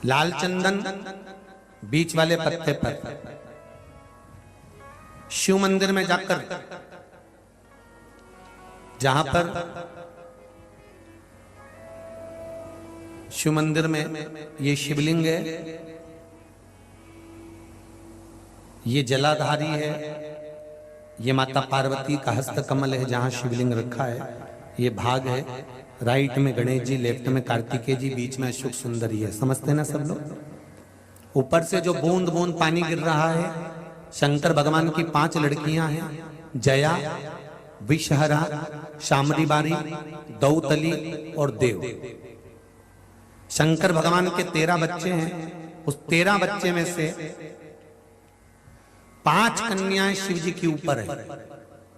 लाल चंदन बीच वाले पत्ते पर शिव मंदिर में जाकर, जहां पर शिव मंदिर में ये शिवलिंग है, ये जलाधारी है, ये माता पार्वती का हस्त कमल है जहां शिवलिंग रखा है, ये भाग है, राइट में गणेश जी, लेफ्ट में कार्तिकेय जी, बीच में अशोक सुंदरी है। समझते ना सब लोग। ऊपर से जो बूंद बूंद पानी गिर रहा है, शंकर भगवान की 5 लड़कियां हैं, जया, विषहरा, शामरी बारी, दौतली और देव। शंकर भगवान के 13 बच्चे हैं। उस 13 बच्चे में से 5 कन्याएं शिव जी के ऊपर है।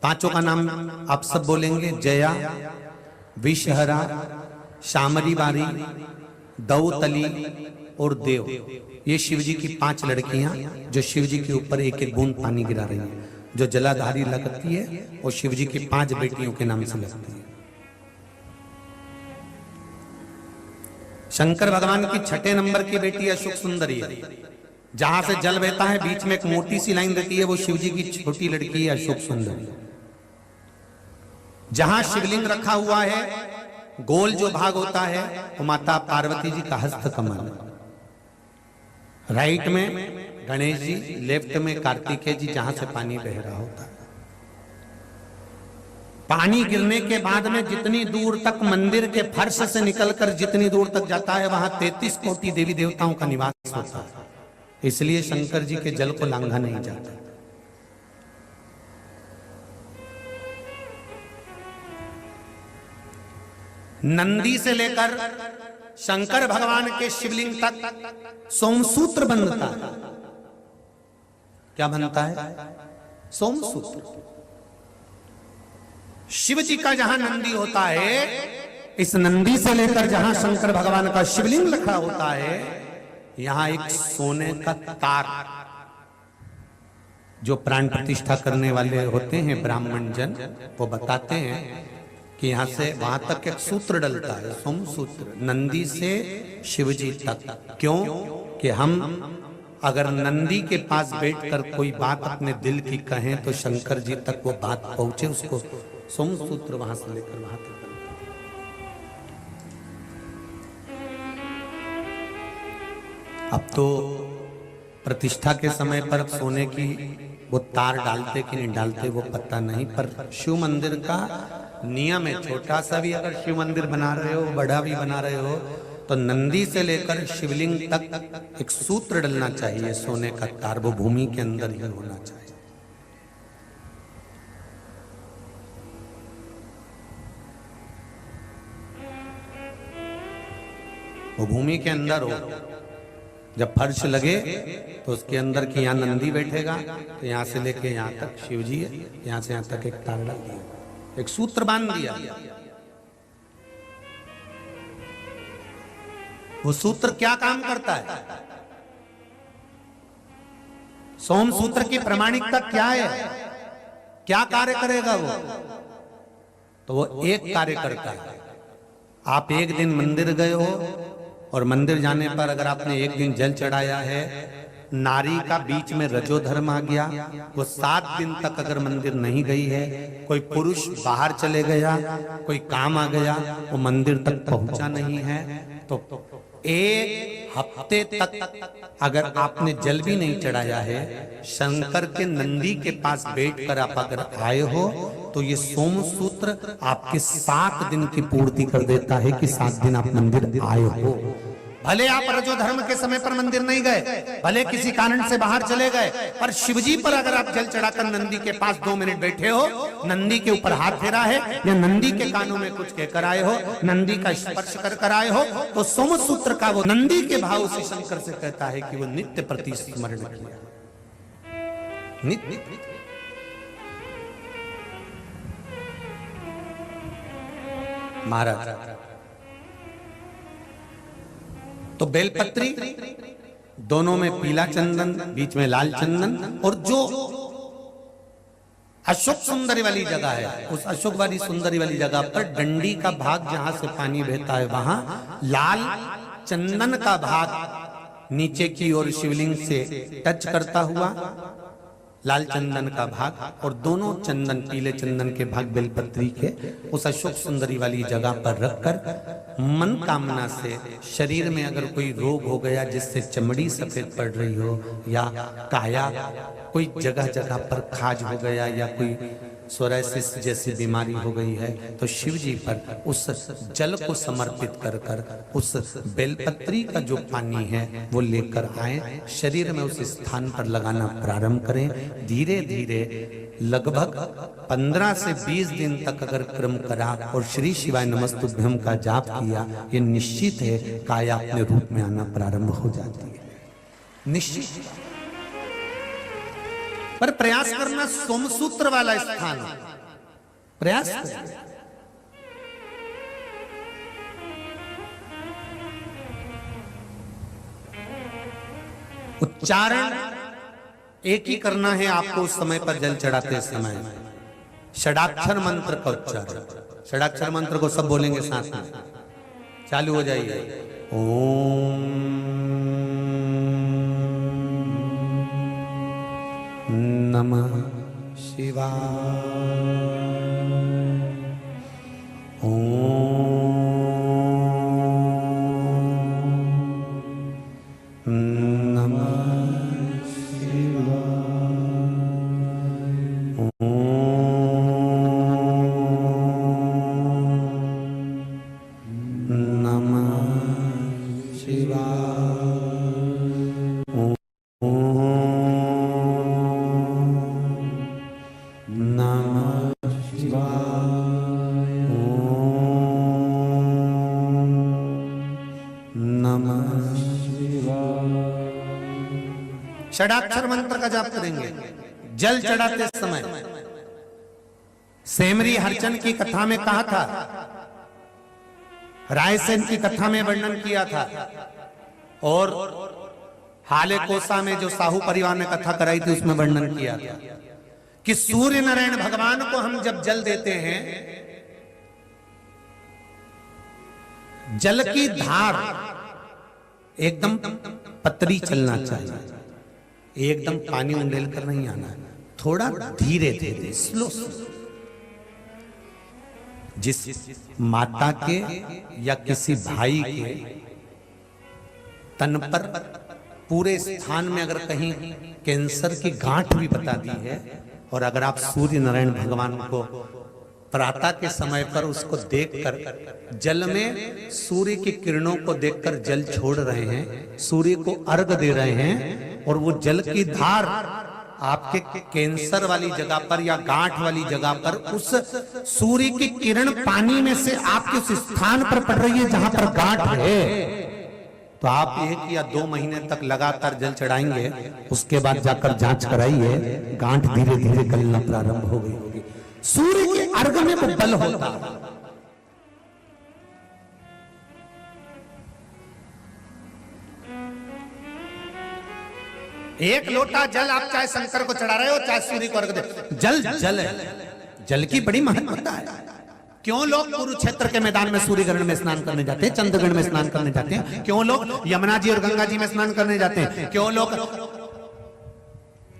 पांचों का नाम आप सब बोलेंगे, जया, विषहरा, शामरी बारी, दौतली और देव। ये शिव जी की 5 लड़कियां जो शिव जी के ऊपर एक एक बूंद पानी गिरा रही हैं, जो जलाधारी लगती है और शिव जी की 5 बेटियों के नाम से लगती है। शंकर भगवान की 6 नंबर की बेटी अशोक सुंदरी है। जहां से जल बहता है बीच में एक मोटी सी लाइन रहती है, वो शिव जी की छोटी लड़की है अशोक सुंदरी। जहां शिवलिंग रखा हुआ है, गोल जो भाग होता है वो माता पार्वती जी का हस्त कमल। राइट में गणेश जी, लेफ्ट में कार्तिकेय जी, जहां से पानी बह रहा होता है। पानी गिरने के बाद में जितनी दूर तक मंदिर के फर्श से निकलकर जितनी दूर तक जाता है, वहां 33 कोटि देवी देवताओं का निवास होता है। इसलिए शंकर जी के जल को लांघा नहीं जाता। नंदी से लेकर शंकर भगवान के शिवलिंग तक सोमसूत्र बनता है। क्या बनता है? सोमसूत्र। शिव जी का जहां नंदी होता है, इस नंदी से लेकर जहां शंकर भगवान का शिवलिंग रखा होता है, यहां एक सोने का तार, जो प्राण प्रतिष्ठा करने वाले होते हैं ब्राह्मण जन, वो बताते हैं कि यहां से वहां तक एक सूत्र डलता है, सोमसूत्र, नंदी से शिवजी तक। क्यों? कि हम अगर नंदी के पास बैठकर कोई बात अपने दिल की कहें तो शंकर जी तक वो बात पहुंचे, उसको सोमसूत्र वहां से लेकर वहां तक। अब तो प्रतिष्ठा के समय पर सोने की वो तार डालते कि नहीं डालते वो पता नहीं, पर शिव मंदिर का नियम है, छोटा सा भी अगर शिव मंदिर बना रहे हो, बड़ा भी बना रहे हो, तो नंदी से लेकर शिवलिंग तक एक सूत्र डलना चाहिए, सोने का तार, वो भूमि के अंदर ही होना चाहिए। वो भूमि के अंदर हो। जब फर्श लगे तो उसके अंदर कि यहाँ नंदी बैठेगा, तो यहाँ से लेके यहाँ तक शिव जी है, यहाँ से यहाँ तक एक तार डाल दिया, एक सूत्र बांध दिया। वो सूत्र क्या काम करता है? सोम सूत्र की प्रामाणिकता क्या है? क्या कार्य करेगा वो? तो वो एक कार्य करता है। आप एक दिन मंदिर गए हो और मंदिर जाने पर अगर आपने एक दिन जल चढ़ाया है, नारी का बीच में रजोधर्म आ गया, वो 7 दिन तक अगर मंदिर नहीं गई है, कोई पुरुष बाहर चले गया, कोई काम आ गया, वो मंदिर तक पहुंचा नहीं है, तो 1 हफ्ते तक अगर आपने जल भी नहीं चढ़ाया है, शंकर के नंदी के पास बैठकर आप अगर आए हो, तो ये सोमसूत्र आपके 7 दिन की पूर्ति कर देता है कि 7 दिन आप मंदिर आए हो। भले आप रजोधर्म के समय पर मंदिर नहीं गए, भले किसी कारण से बाहर चले गए, पर शिवजी पर अगर आप जल चढ़ाकर नंदी के पास 2 मिनट बैठे हो, नंदी के ऊपर हाथ फेरा है या नंदी के कानों में कुछ कहकर आए हो, नंदी का स्पर्श कर आए हो, तो सोमसूत्र का वो नंदी के भाव से शंकर से कहता है कि वो नित्य प्रति स्मरण किया, नित्य। महाराज तो बेलपत्री, दोनों में पीला चंदन, बीच में लाल चंदन, और जो अशोक सुंदरी वाली जगह है, उस अशोक वाली सुंदरी वाली जगह पर डंडी का भाग जहां से पानी बहता है, वहां लाल चंदन का भाग नीचे की ओर शिवलिंग से टच करता हुआ लाल चंदन का भाग और दोनों चंदन पीले चंदन के भाग बेलपत्री के उस अशोक सुंदरी वाली जगह पर रखकर मन कामना से शरीर में अगर कोई रोग हो गया जिससे चमड़ी सफेद पड़ रही हो या काया कोई जगह जगह पर खाज हो गया या कोई सोराइसिस जैसी बीमारी हो गई है तो शिव जी पर उस जल को समर्पित कर कर उस बेलपत्री का जो पानी है वो लेकर आए, शरीर में उस स्थान पर लगाना प्रारंभ करें। धीरे धीरे लगभग 15 से 20 दिन तक अगर क्रम करा और श्री शिवाय नमस्तुभ्यम का जाप किया, ये निश्चित है काया अपने रूप में आना प्रारंभ हो जाती है, निश्चित। पर प्रयास करना सोमसूत्र वाला स्थान, प्रयास करें। उच्चारण एक ही करना है आपको उस समय पर जल चढ़ाते समय, षडाक्षर मंत्र का उच्चारण। षडाक्षर मंत्र को सब बोलेंगे साथ में, चालू हो जाइए। ओम नमः शिवाय, ओम नमः शिवाय, ओम नमः शिवाय, षडाक्षर मंत्र का जाप करेंगे। जल चढ़ाते समय सेमरी हरचंद की कथा में कहा था, रायसेन की कथा में वर्णन किया था, और हाले कोसा में जो साहू परिवार ने कथा कराई थी उसमें वर्णन किया था कि सूर्य नारायण भगवान को हम जब जल देते हैं, जल की धार एकदम पतली चलना चाहिए, एकदम पानी उंडेल कर नहीं आना, थोड़ा धीरे धीरे स्लो। जिस माता के या किसी भाई के तन पर पूरे स्थान में अगर कहीं कैंसर की गांठ भी बता दी है, और अगर आप सूर्य नारायण भगवान को प्रातः के समय पर उसको देखकर जल में सूर्य की किरणों को देखकर जल छोड़ रहे हैं, सूर्य को अर्घ दे रहे हैं, और वो जल की धार आपके कैंसर वाली जगह पर या गांठ वाली जगह पर उस सूर्य की किरण पानी में से आपके उस स्थान पर पड़ रही है जहां पर गांठ है, तो आप 1 या 2 महीने तक लगातार जल चढ़ाएंगे। उसके बाद जाकर जांच कराइए, गांठ धीरे धीरे गलना प्रारंभ हो गई होगी। सूर्य के अर्घ में वो बल होता है। एक लोटा जल आप चाहे शंकर को चढ़ा रहे हो चाहे सूर्य को अर्घ दे, जल जल है, जल की बड़ी महत्वता है। क्यों लोग कुरुक्षेत्र के मैदान में सूर्य ग्रहण में स्नान करने जाते हैं, चंद्रग्रहण में स्नान करने जाते हैं? क्यों लोग यमुना जी और गंगा जी में स्नान करने जाते हैं? क्यों लोग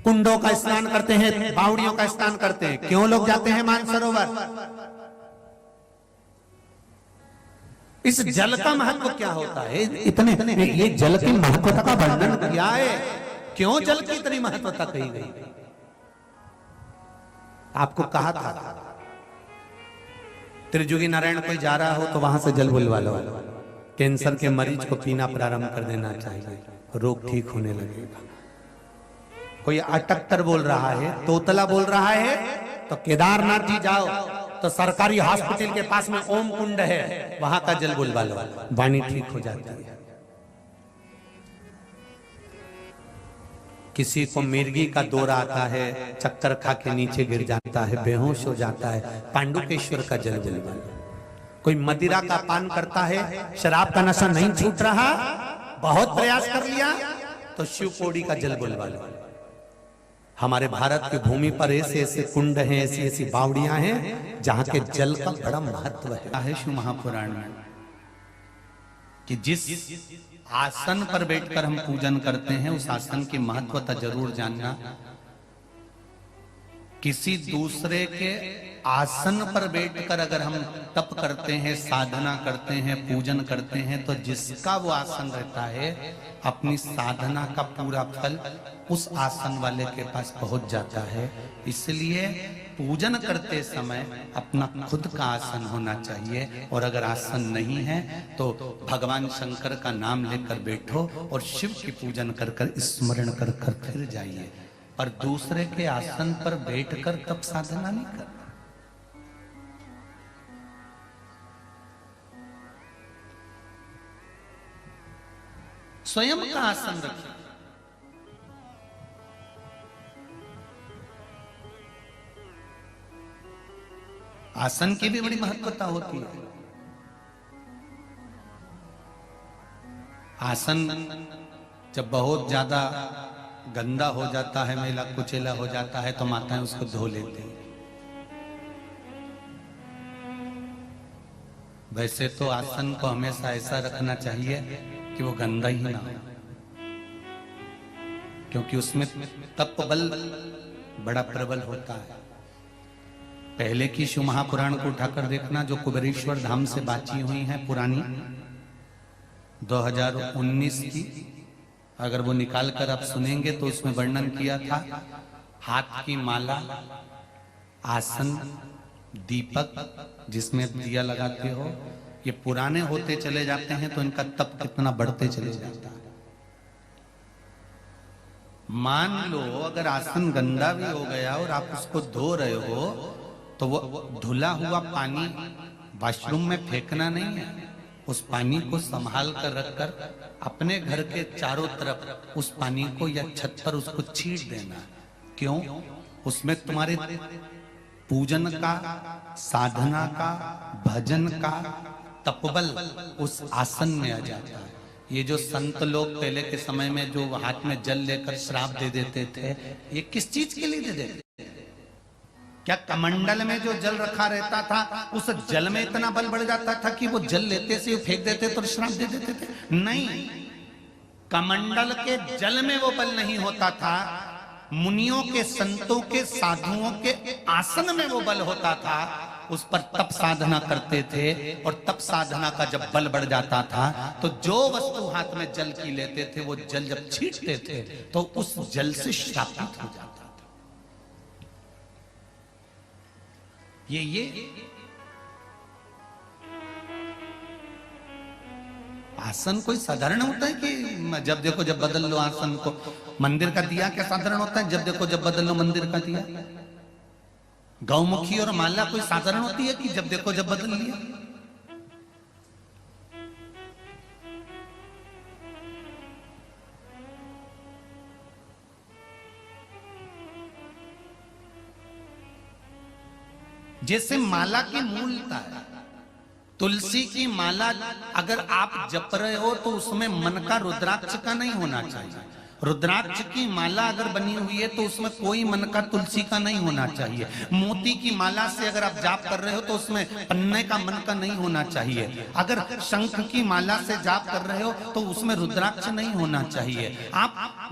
कुंडों का स्नान करते हैं, बावड़ियों का स्नान करते हैं? क्यों लोग जाते हैं मानसरोवर? इस जल का महत्व क्या होता है? इतने ये जल की महत्वता का वर्णन क्या है? क्यों जल की इतनी महत्वता कही गई? आपको कहा था त्रिजुगी नारायण कोई जा रहा हो तो वहां से जल बुलवा लो, कैंसर के मरीज को पीना प्रारंभ कर देना चाहिए, रोग ठीक होने लगेगा। कोई अटकतर बोल रहा है, तोतला बोल रहा है, तो केदारनाथ जी जाओ तो सरकारी हॉस्पिटल के पास में ओम कुंड है, वहां का जल बुलवा लो, वाणी ठीक हो जाती है। किसी को मिर्गी का दौरा आता है, चक्कर खा के नीचे गिर जाता है, बेहोश हो जाता है, पांडुकेश्वर का जल बुलवा लो। कोई मदिरा का पान करता है, शराब का नशा नहीं छूट रहा, बहुत प्रयास कर लिया, तो शिव पौड़ी का जल बुलवा लो। हमारे भारत की भूमि पर ऐसे ऐसे कुंड हैं, ऐसी ऐसी बावड़ियां हैं जहां के जल का बड़ा महत्व है। शिव महापुराण में कि जिस आसन पर बैठकर हम पूजन करते हैं, उस आसन की महत्वता जरूर जानना। किसी दूसरे के आसन पर बैठकर अगर हम तप करते हैं, साधना करते हैं, पूजन करते हैं, तो जिसका वो आसन रहता है अपनी साधना का पूरा फल उस आसन वाले के पास पहुंच जाता है। इसलिए पूजन करते समय अपना खुद का आसन होना चाहिए, और अगर आसन नहीं है तो भगवान शंकर का नाम लेकर बैठो और शिव की पूजन कर कर स्मरण कर कर फिर जाइए, पर दूसरे के आसन पर बैठकर तब साधना नहीं करना। स्वयं का आसन रखिए। आसन की भी बड़ी महत्वता होती है। आसन जब बहुत ज्यादा गंदा हो जाता है, मैला कुचेला हो जाता है, तो माताएं उसको धो लेती हैं। वैसे तो आसन को हमेशा ऐसा रखना चाहिए कि वो गंदा ही ना हो, क्योंकि उसमें तप बल बड़ा प्रबल होता है। पहले की शिव महापुराण को उठाकर देखना, जो कुबेरेश्वर धाम से बाची हुई है पुरानी 2019 की, अगर वो निकाल कर आप सुनेंगे तो उसमें वर्णन किया था हाथ की माला, आसन, दीपक जिसमें दिया लगाते हो, ये पुराने होते चले जाते हैं तो इनका तप कितना बढ़ते चले जाता है। मान लो अगर आसन गंदा भी हो गया और आप उसको धो रहे हो, तो वो धुला हुआ पानी वॉशरूम में फेंकना नहीं है, उस पानी को संभाल कर रखकर अपने घर के चारों तरफ उस पानी को या छत पर उसको छींट देना। क्यों? उसमें तुम्हारे पूजन का, साधना का, भजन का तपबल उस आसन में आ जाता है। ये जो संत लोग पहले के समय में जो हाथ में जल लेकर श्राप दे देते थे, ये किस चीज के लिए दे देते? क्या कमंडल में जो जल रखा रहता था उस जल में इतना बल बढ़ जाता था कि वो जल लेते से फेंक देते तो श्राप दे देते थे? नहीं, कमंडल के जल में वो बल नहीं होता था, मुनियों के, संतों के, साधुओं के आसन में वो बल होता था। उस पर तप साधना करते थे, और तप साधना का जब बल बढ़ जाता था तो जो वस्तु हाथ में जल की लेते थे वो जल जब छींटते थे तो उस जल से श्रापित हो जाता था। ये आसन कोई साधारण होता है कि जब देखो जब बदल लो आसन को? मंदिर का दिया क्या साधारण होता है? जब देखो जब बदल लो मंदिर का दिया। गौमुखी और माला कोई साधारण होती है कि जब देखो जब बदल लिया? जैसे माला की मूलता है, तुलसी की माला अगर आप जप रहे हो तो उसमें मन का रुद्राक्ष का नहीं होना चाहिए। रुद्राक्ष की माला अगर बनी हुई है तो उसमें कोई मन का तुलसी का नहीं होना चाहिए। मोती की माला से अगर आप जाप कर रहे हो तो उसमें पन्ने का मन का नहीं होना चाहिए। अगर शंख की माला से जाप कर रहे हो तो उसमें रुद्राक्ष नहीं होना चाहिए। आप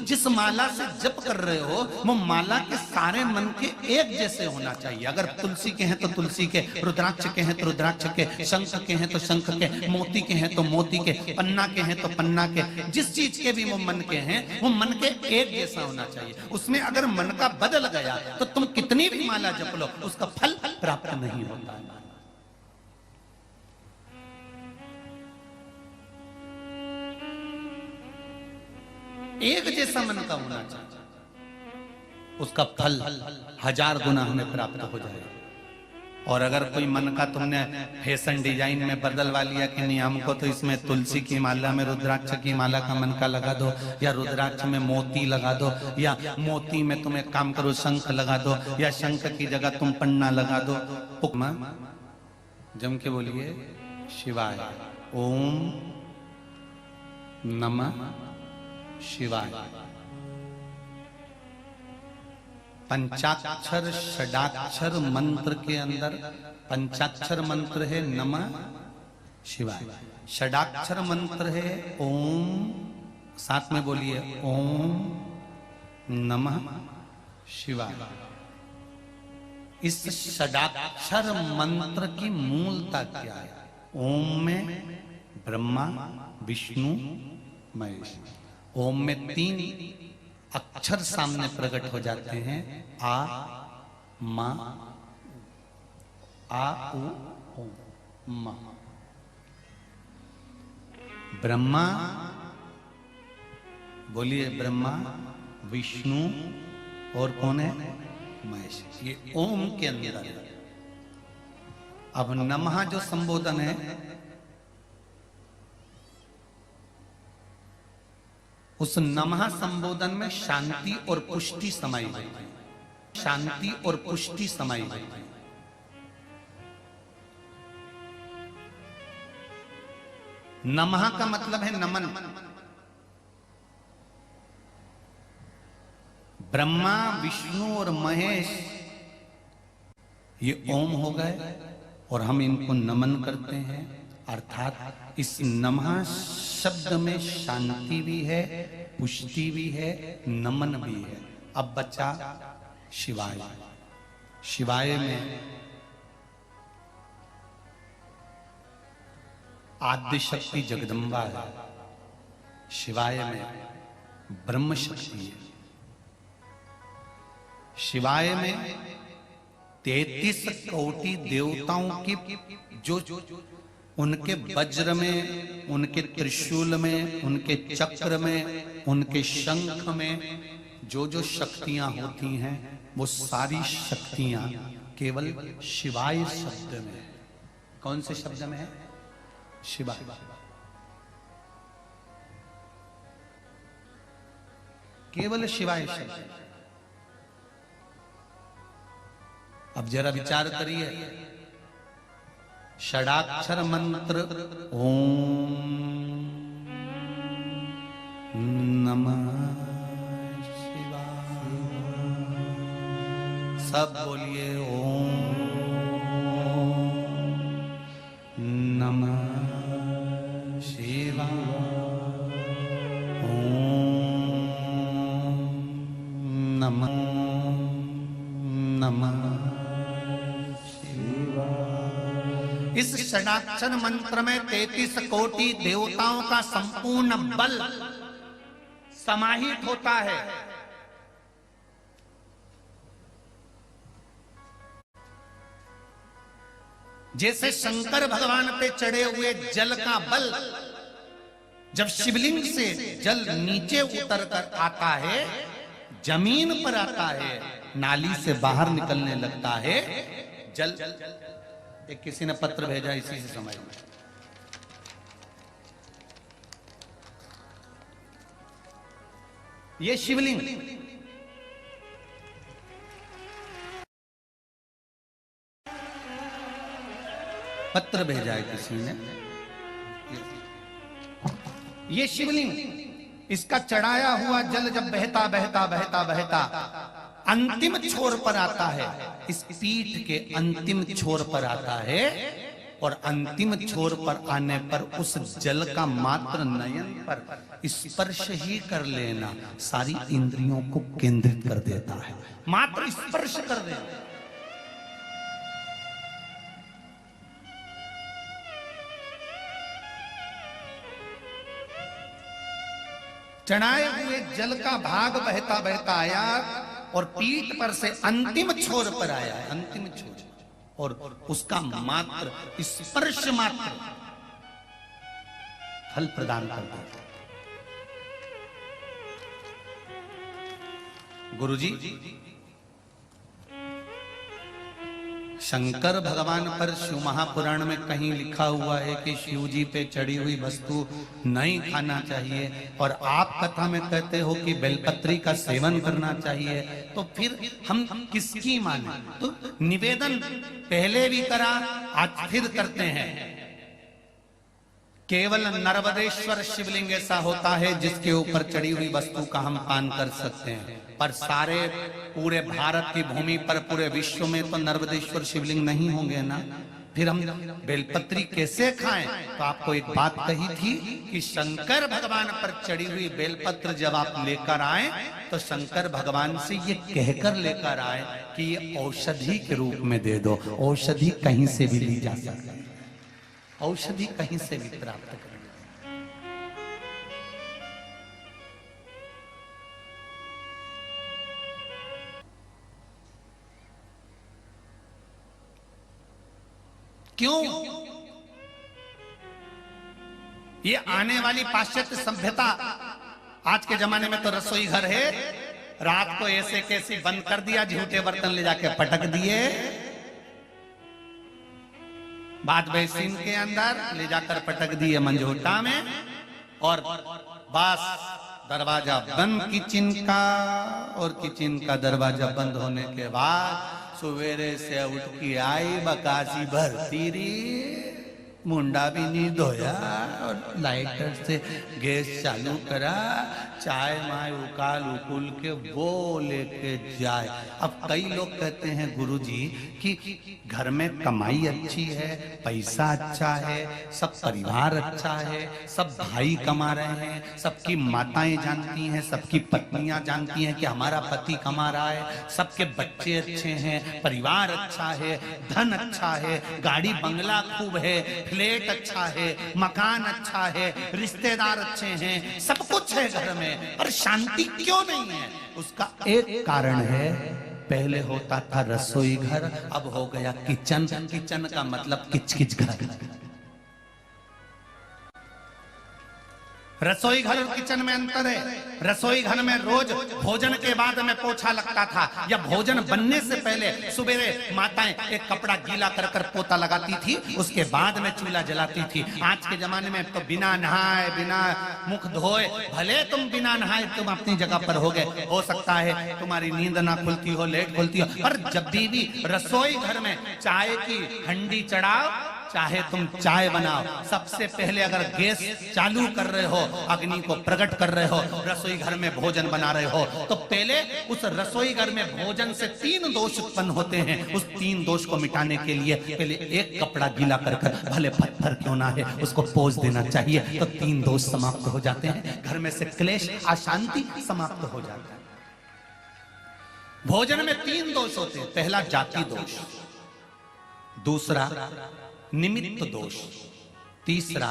जिस माला से जप कर रहे हो वो माला के सारे मन के एक जैसे होना चाहिए। अगर तुलसी के हैं तो तुलसी के, रुद्राक्ष के हैं तो रुद्राक्ष के, शंख के हैं तो शंख के, मोती के हैं तो मोती के, पन्ना के हैं तो पन्ना के, जिस चीज के भी वो मन के हैं वो मन के एक जैसा होना चाहिए। उसमें अगर मन का बदल गया तो तुम कितनी भी माला जप लो उसका फल प्राप्त नहीं होता। एक जैसा मन का होना चाहिए, उसका फल 1000 गुना हमें प्राप्त हो जाएगा। और अगर कोई मन का तुमने फैशन डिजाइन में बदलवा लिया कि नहीं हमको तो इसमें तुलसी की माला में रुद्राक्ष की माला का मन का लगा दो, या रुद्राक्ष में मोती लगा दो, या मोती में तुम एक काम करो शंख लगा दो, या शंख की जगह तुम पन्ना लगा दो। जम के बोलिए शिवाय, ओम नमः शिवाय। पंचाक्षर षडाक्षर मंत्र के अंदर पंचाक्षर मंत्र है नमः शिवाय। षडाक्षर मंत्र है ओम, साथ में बोलिए ओम नमः शिवाय। इस षडाक्षर मंत्र की मूलता क्या है? ओम में ब्रह्मा विष्णु महेश। ओम में 3 अक्षर सामने प्रकट हो जाते हैं, आ मा आ उ ओम मा। ब्रह्मा बोलिए ब्रह्मा विष्णु और कौन है? महेश। ये ओम के अंदर है। अब नमः जो संबोधन है उस नमः संबोधन में शांति और पुष्टि समाई हुई है। शांति और पुष्टि समाई हुई है। नमः का मतलब है नमन। ब्रह्मा विष्णु और महेश ये ओम हो गए और हम इनको नमन करते हैं। अर्थात इस नमः शब्द में शांति भी है, पुष्टि भी है, नमन भी है। अब बचा शिवाय। शिवाय में आद्य शक्ति जगदम्बा है, शिवाय में ब्रह्म शक्ति है, शिवाय में 33 कोटि देवताओं की जो उनके वज्र में, उनके त्रिशूल में, उनके चक्र में, उनके शंख में जो जो शक्तियां होती हैं वो सारी शक्तियां केवल शिवाय शब्द में। कौन से शब्द में है? शिवाय। केवल शिवाय शब्द। अब जरा विचार करिए, षडाक्षर मंत्र ओम नमः शिवाय। सब बोलिए ओम नमः शिवाय, ओम नमः नमः। इस षडाक्षर मंत्र में 33 कोटि देवताओं का संपूर्ण बल समाहित होता है। जैसे शंकर भगवान पे चढ़े हुए जल का बल जब शिवलिंग से जल नीचे उतर कर आता है, जमीन पर आता है, नाली से बाहर निकलने लगता है, जल। एक किसी ने पत्र भेजा इसी से समझ में। ये शिवलिंग पत्र भेजा है किसी ने। ये शिवलिंग, इसका चढ़ाया हुआ जल जब बहता बहता बहता बहता अंतिम छोर पर आता है, इस पीठ के अंतिम छोर पर आता है, और अंतिम छोर पर आने पर उस जल का मात्र नयन पर स्पर्श ही कर लेना सारी इंद्रियों को केंद्रित कर देता है। मात्र स्पर्श कर देना। चढ़ाए हुए जल का भाग बहता बहता आया और पीठ पर से अंतिम छोर पर आया, अंतिम छोर, और उसका मात्र स्पर्श मात्र फल प्रदान करता है। गुरुजी, शंकर भगवान पर शिव महापुराण में कहीं लिखा हुआ है कि शिव जी पे चढ़ी हुई वस्तु नहीं खाना चाहिए, और आप कथा में कहते हो कि बेलपत्री का सेवन करना चाहिए, तो फिर हम किसकी माने? तो निवेदन पहले भी करा, आज फिर करते हैं। केवल नर्मदेश्वर शिवलिंग ऐसा होता है जिसके ऊपर चढ़ी हुई वस्तु का हम पान कर सकते हैं, पर सारे पूरे भारत की भूमि पर, पूरे विश्व में तो नर्मदेश्वर शिवलिंग नहीं होंगे ना। फिर हम बेलपत्री कैसे खाएं? तो आपको एक बात कही थी कि शंकर भगवान पर चढ़ी हुई बेलपत्र जब आप लेकर आए तो शंकर भगवान से ये कहकर लेकर आए कि ये औषधि के रूप में दे दो। औषधि कहीं से भी ली जा सकती है, औषधि कहीं से भी प्राप्त कर। क्यों? ये आने वाली पाश्चात्य सभ्यता, आज के जमाने में तो रसोई घर है, रात को ऐसे कैसे बंद कर दिया, झूठे बर्तन ले जाके पटक दिए, बाद बेसिन के अंदर ले जाकर पटक दिए मंजोटा में, और बस दरवाजा बंद किचन का, और किचन का दरवाजा बंद होने के बाद सवेरे से उठ के आई बकासी भरती रही, मुंडा भी नहीं धोया और लाइटर से गैस चालू करा, चाय माय उकाल उकुल के वो लेके जाए। अब कई लोग कहते हैं गुरुजी कि घर में कमाई अच्छी है, पैसा अच्छा है, सब परिवार अच्छा है, सब भाई कमा रहे हैं, सबकी माताएं जानती हैं, सबकी पत्नियां जानती हैं कि हमारा पति कमा रहा है, सबके बच्चे अच्छे हैं, परिवार अच्छा है, धन अच्छा है, गाड़ी बंगला खूब है, फ्लैट अच्छा है, मकान अच्छा है, रिश्तेदार अच्छे हैं, सब कुछ है घर में, पर शांति क्यों नहीं है? उसका एक कारण है, पहले होता था रसोई घर, अब हो गया किचन। किचन का मतलब किच-किच घर। रसोई घर और किचन में अंतर है। रसोई घर में रोज भोजन के बाद में पोछा लगता था, या भोजन बनने से पहले सुबेरे माताएं एक कपड़ा गीला कर कर पोता लगाती थी, उसके बाद में चूल्हा जलाती थी। आज के जमाने में तो बिना नहाए, बिना मुख धोए, भले तुम बिना नहाए तुम अपनी जगह पर हो गए, हो सकता है तुम्हारी नींद ना खुलती हो, लेट खुलती हो, पर जब भी रसोई घर में चाय की हंडी चढ़ाओ, चाहे तुम चाय बनाओ, सबसे पहले अगर गैस चालू कर रहे हो, अग्नि को प्रकट कर रहे हो, रसोई घर में भोजन बना रहे हो, तो पहले उस रसोई घर में भोजन से 3 दोष उत्पन्न होते हैं। उस 3 दोष को मिटाने के लिए पहले एक कपड़ा गीला कर कर, भले पत्थर क्यों ना है, उसको पोंछ देना चाहिए, तो 3 दोष समाप्त हो जाते हैं। घर में से क्लेश, अशांति समाप्त हो जाता है। भोजन में 3 दोष होते हैं। पहला जाति दोष, दूसरा निमित्त दोष, तीसरा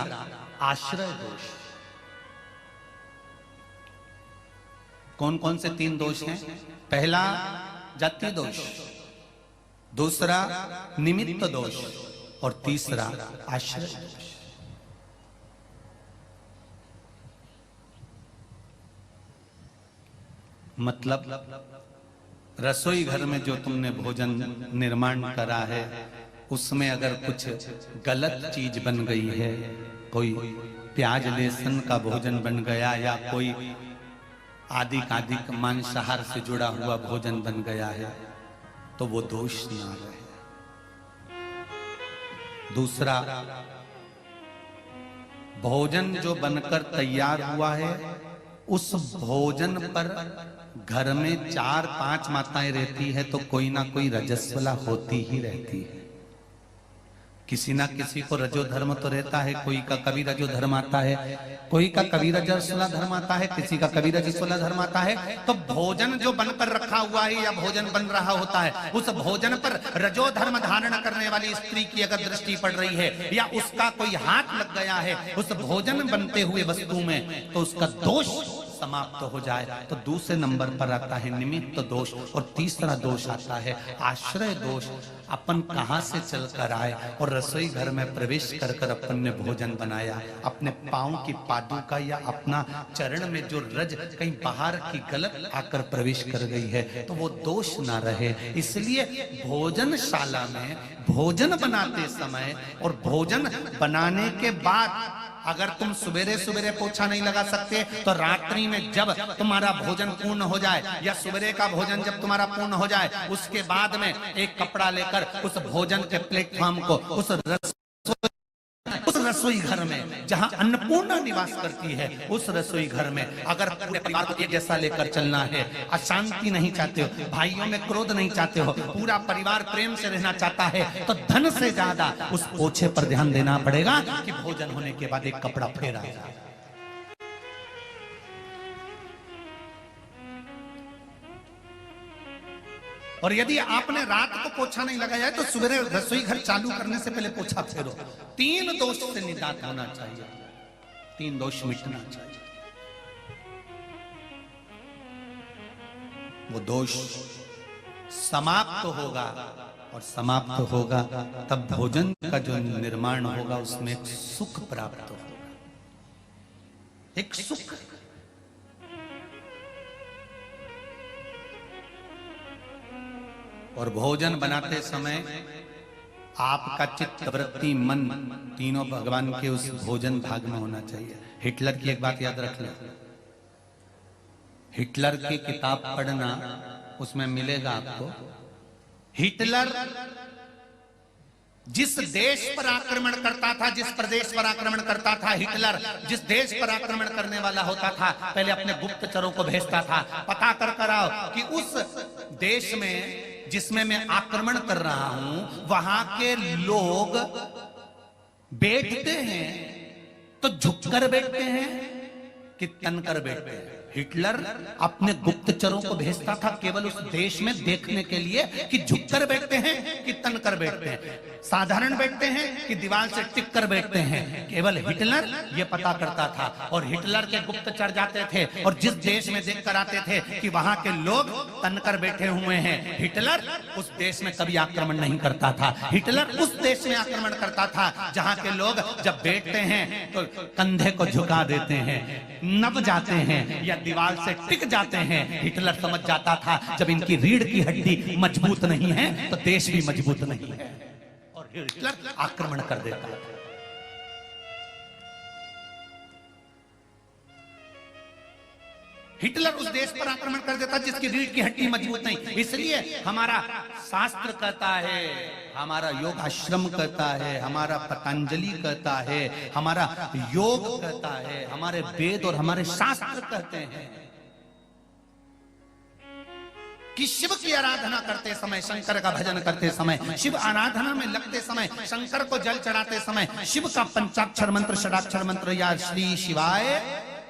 आश्रय दोष। कौन कौन से 3 दोष हैं? पहला जाति दोष, दूसरा निमित्त दोष, और तीसरा आश्रय दोष। मतलब रसोई घर में जो तुमने भोजन निर्माण करा है, उसमें अगर कुछ गलत चीज बन गई है, कोई प्याज लहसुन का भोजन बन गया, या कोई आदिक मांसाहार से जुड़ा हुआ भोजन बन गया है, तो वो दोष ना रहे। दूसरा, भोजन जो बनकर तैयार हुआ है, उस भोजन पर घर में 4-5 माताएं रहती है, तो कोई ना कोई रजस्वला होती ही रहती है। किसी ना किसी को रजो धर्म तो रहता है, कोई का कभी रजो धर्म आता है, कोई का कभी रजस्वला धर्म आता है, किसी का कभी रजस्वला धर्म आता है। तो भोजन जो बनकर रखा हुआ है या भोजन बन रहा होता है, उस भोजन पर रजो धर्म धारण करने वाली स्त्री की अगर दृष्टि पड़ रही है, या उसका कोई हाथ लग गया है उस भोजन बनते हुए वस्तु में, तो उसका दोष समाप्त हो जाए। तो दूसरे नंबर पर आता है निमित्त दोष, और तीसरा दोष आता है आश्रय दोष। अपन कहां से चलकर आए और रसोई घर में प्रवेश कर कर अपन ने भोजन बनाया, अपने पांव की पादुका या अपना चरण में जो रज कहीं बाहर की गलत आकर प्रवेश कर गई है, तो वो दोष ना रहे। इसलिए भोजनशाला में भोजन बनाते समय और भोजन बनाने के बाद अगर तुम सुबेरे सुबेरे पोछा नहीं लगा सकते, तो रात्रि में जब तुम्हारा भोजन पूर्ण हो जाए, या सुबेरे का भोजन जब तुम्हारा पूर्ण हो जाए, उसके बाद में एक कपड़ा लेकर उस भोजन के प्लेटफॉर्म को, उस रसोई घर में जहां अन्नपूर्णा निवास करती है, उस रसोई घर में अगर पूरे परिवार को एक जैसा लेकर चलना है, अशांति नहीं चाहते हो, भाइयों में क्रोध नहीं चाहते हो, पूरा परिवार प्रेम से रहना चाहता है, तो धन से ज्यादा उस पोछे पर ध्यान देना पड़ेगा कि भोजन होने के बाद एक कपड़ा फेरा जाए। और यदि आपने रात को पोछा नहीं लगाया है तो सुबह रसोई घर चालू करने से पहले पोछा फेरो। 3 दोष से निजात होना चाहिए, 3 दोष मिटना चाहिए। वो दोष समाप्त होगा, और समाप्त होगा तब भोजन का जो निर्माण होगा उसमें एक सुख प्राप्त होगा, एक सुख। और भोजन बनाते समय आपका चित्त, वृत्ति, मन तीनों भगवान के उस भोजन भाग में होना चाहिए। हिटलर की एक बात याद रख लें, हिटलर की किताब पढ़ना, उसमें मिलेगा आपको हिटलर जिस देश पर आक्रमण करता था, जिस प्रदेश पर आक्रमण करता था, हिटलर जिस देश पर आक्रमण करने वाला होता था, पहले अपने गुप्तचरों को भेजता था, पता कर आओ कि उस देश में जिसमें मैं आक्रमण कर रहा हूं वहां के लोग बैठते हैं तो झुककर बैठते हैं कि तनकर बैठते हैं। हिटलर अपने गुप्तचरों को भेजता था केवल उस देश में देखने के लिए कि झुककर बैठते हैं कि तनकर बैठते हैं, साधारण बैठते हैं कि दीवार से टिक कर बैठते हैं। केवल हिटलर ये पता करता था, और हिटलर के गुप्तचर जाते थे और जिस देश में देखकर आते थे कि वहां के लोग तनकर बैठे हुए हैं, हिटलर उस देश में कभी आक्रमण नहीं करता था। हिटलर उस देश में आक्रमण करता था जहां के लोग जब बैठते हैं तो कंधे को झुका देते हैं, नब जाते हैं या दीवार से टिक जाते हैं। हिटलर समझ जाता था जब इनकी रीढ़ की हड्डी मजबूत नहीं है तो देश भी मजबूत नहीं है, और हिटलर आक्रमण कर देता था। हिटलर उस देश पर आक्रमण कर देता जिसकी रीढ़ की हड्डी मजबूत नहीं। इसलिए हमारा शास्त्र कहता है, हमारा योग आश्रम कहता है, हमारा पतंजलि कहता है, हमारा योग कहता है, हमारे वेद और हमारे शास्त्र कहते हैं कि शिव की आराधना करते समय, शंकर का भजन करते समय, शिव आराधना में लगते समय, शंकर को जल चढ़ाते समय शिव का पंचाक्षर मंत्र, षडाक्षर मंत्र या श्री शिवाय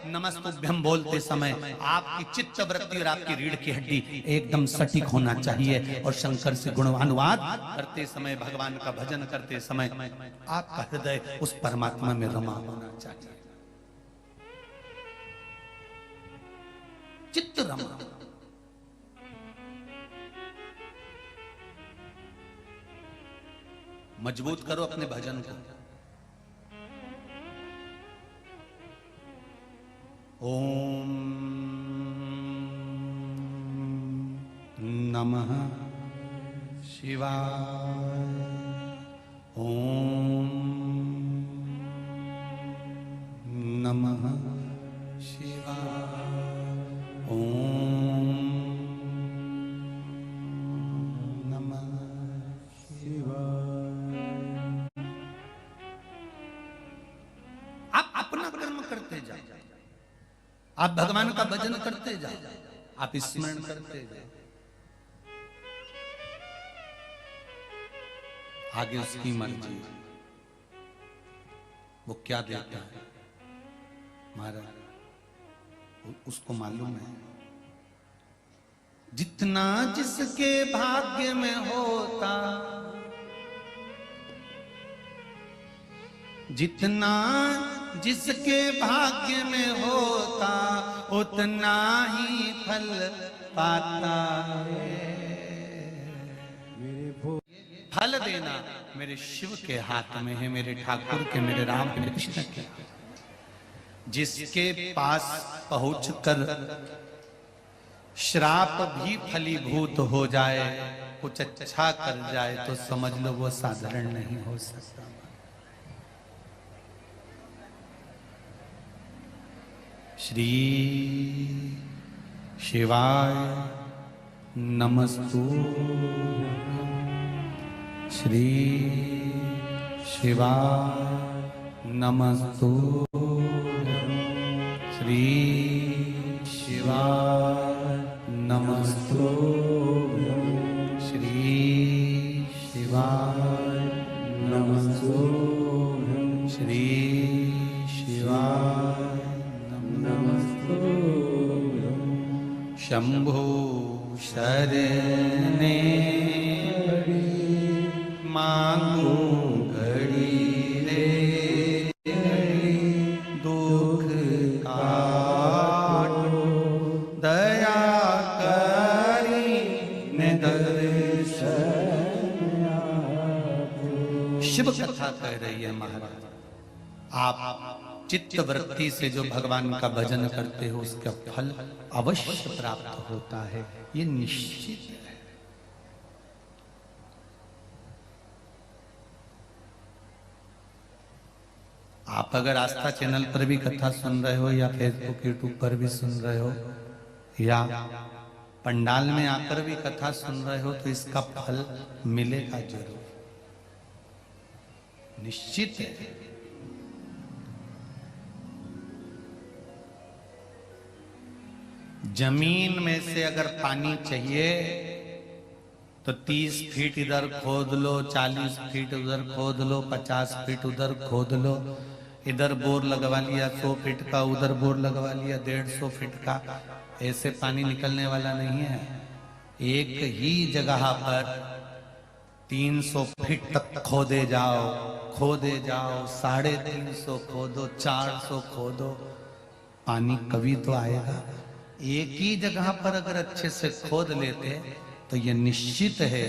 नमस्तुभ्यं बोलते समय आपकी चित्त वृत्ति और आपकी रीढ़ की हड्डी एकदम सटीक होना चाहिए। और शंकर से गुणानुवाद करते समय, भगवान का भजन करते समय आपका हृदय उस परमात्मा में रमा होना चाहिए, चित्त रमा। मजबूत करो अपने भजन को। ओम नमः शिवाय। ओम नमः शिवाय। ओम नमः शिवाय। आप अपना कर्म करते जाओ, आप भगवान का भजन करते जाओ, आप स्मरण करते जाओ, आगे उसकी मर्जी, वो क्या देता है महाराज उसको मालूम है। जितना जिसके भाग्य में होता, जितना जिसके भाग्य में होता उतना ही फल पाता है। फल देना मेरे शिव के हाथ में है, मेरे ठाकुर के, मेरे राम के, मेरे कृष्ण के। जिसके पास पहुंचकर श्राप भी फलीभूत हो जाए, कुछ अच्छा कर जाए तो समझ लो वो साधारण नहीं हो सकता। श्री शिवाय नमस्तु। श्री शिवाय नमस्तुभ्यं श्री शिवाय नमस्तुभ्यं श्री शिवाय नमस्तुभ्यं श्री शिवाय नमस्तुभ्यं शंभो शरणे मांगू घड़ी रे दुख काटो दया करी ने दर्शन। शिव कथा कह रही है महाराज, आप चित्त वृत्ति से जो भगवान का भजन करते हो उसका फल अवश्य प्राप्त होता है, ये निश्चित है। आप अगर आस्था चैनल पर भी कथा सुन रहे हो या फेसबुक यूट्यूब पर भी सुन रहे हो या पंडाल में आकर भी कथा सुन रहे हो तो इसका फल मिलेगा जरूर, निश्चित है। जमीन में से अगर पानी चाहिए तो 30 फीट इधर खोद लो, 40 फीट उधर खोद लो, 50 फीट उधर खोद लो, इधर बोर लगवा लिया 100 फीट का, उधर बोर लगवा लिया 150 फीट का, ऐसे पानी निकलने वाला नहीं है। एक ही जगह पर 300 फीट तक खोदे जाओ, 350 खोदो, 400 खोदो, पानी कभी तो आएगा। एक ही जगह पर अगर अच्छे से खोद लेते तो यह निश्चित है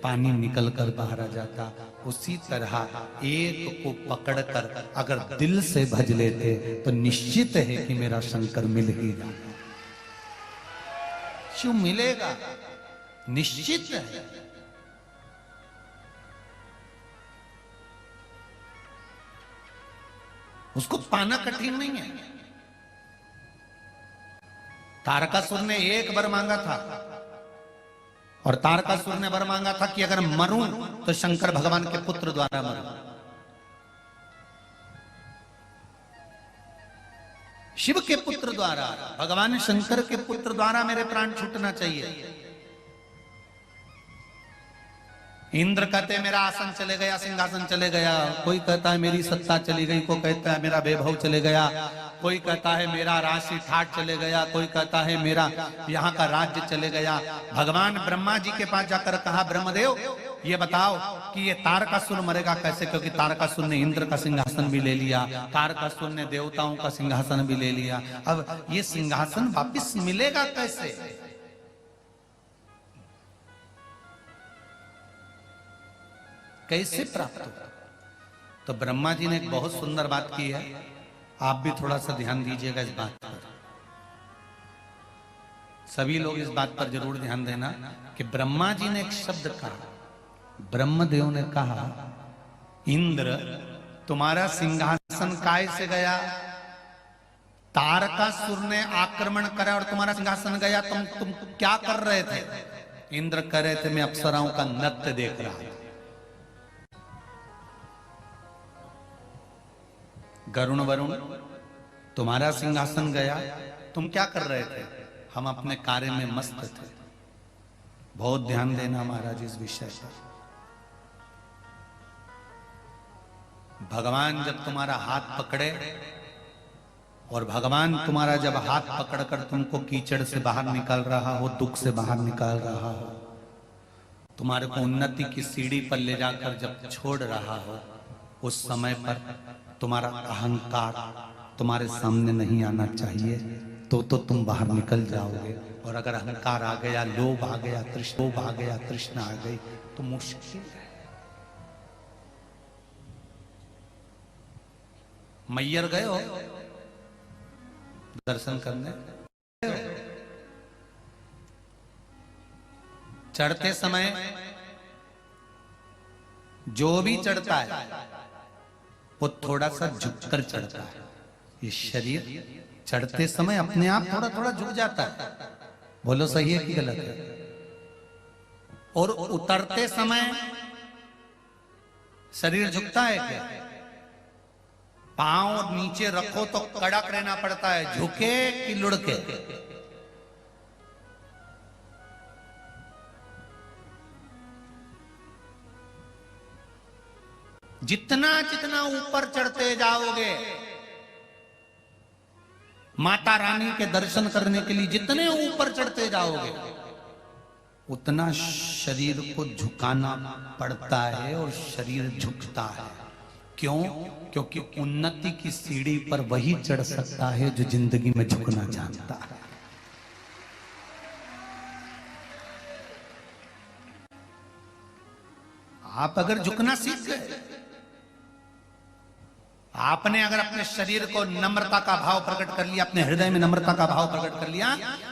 पानी निकलकर बाहर आ जाता। उसी तरह एक को पकड़कर अगर दिल से भज लेते तो निश्चित है कि मेरा शंकर मिल ही जाएगा। क्यों मिलेगा? निश्चित है। उसको पाना कठिन नहीं है। तारकासुर ने एक वर मांगा था और तारकासुर ने वर मांगा था कि अगर मरूं तो शंकर भगवान के पुत्र द्वारा मरूं। शिव के पुत्र द्वारा, भगवान शंकर के पुत्र द्वारा मेरे प्राण छूटना चाहिए। इंद्र कहते हैं मेरा आसन चले गया, सिंहासन चले गया, कोई कहता है मेरी सत्ता चली गई, कोई कहता है मेरा वैभव चले गया, कोई कहता है मेरा राशि ठाट चले गया, कोई कहता है मेरा यहाँ का राज्य चले गया। भगवान ब्रह्मा जी के पास जाकर कहा, ब्रह्मदेव ये बताओ कि ये तारकासुर मरेगा कैसे, क्योंकि तारकासुर ने इंद्र का सिंहासन भी ले लिया, तारकासुर ने देवताओं का सिंहासन भी ले लिया, अब ये सिंहासन वापिस मिलेगा कैसे? कैसे प्राप्त होगा? तो ब्रह्मा जी ने एक बहुत सुंदर बात की है, आप भी थोड़ा सा ध्यान दीजिएगा इस बात पर। सभी लोग इस बात पर जरूर ध्यान देना कि ब्रह्मा जी ने एक शब्द कहा, ब्रह्मदेव ने कहा, इंद्र तुम्हारा सिंहासन काय से गया? तारकासुर ने आक्रमण करा और तुम्हारा सिंहासन गया, तुम क्या कर रहे थे? इंद्र कह रहे थे मैं अप्सराओं का नृत्य देख रहा था। गरुण वरुण तुम्हारा सिंहासन गया, तुम क्या कर रहे थे? हम अपने कार्य में मस्त थे। बहुत ध्यान देना महाराज इस विषय पर। भगवान जब तुम्हारा हाथ पकड़े और भगवान तुम्हारा जब हाथ पकड़कर तुमको कीचड़ से बाहर निकाल रहा हो, दुख से बाहर निकाल रहा हो, तुम्हारे को उन्नति की सीढ़ी पर ले जाकर जब छोड़ रहा हो, उस समय पर तुम्हारा अहंकार तुम्हारे सामने नहीं आना चाहिए, तो तुम बाहर निकल जाओगे। और अगर अहंकार आ गया, लोभ आ गया, तृष्णा आ गई तो मुश्किल है। मैयर गए हो दर्शन करने, चढ़ते समय जो भी चढ़ता है वो थोड़ा सा झुककर चढ़ता है। ये शरीर चढ़ते समय अपने आप थोड़ा थोड़ा झुक जाता है, बोलो सही है कि गलत है? और उतरते समय शरीर झुकता है क्या? पांव नीचे रखो तो कड़क रहना पड़ता है, झुके कि लुढ़के। जितना जितना ऊपर चढ़ते जाओगे, माता रानी के दर्शन करने के लिए जितने ऊपर चढ़ते जाओगे, उतना शरीर को झुकाना पड़ता है और शरीर झुकता है। क्यों? क्योंकि उन्नति की सीढ़ी पर वही चढ़ सकता है जो जिंदगी में झुकना जानता है। आप अगर झुकना सीख गए, आपने अगर अपने शरीर को नम्रता का भाव प्रकट कर लिया, अपने हृदय में नम्रता का भाव प्रकट कर लिया,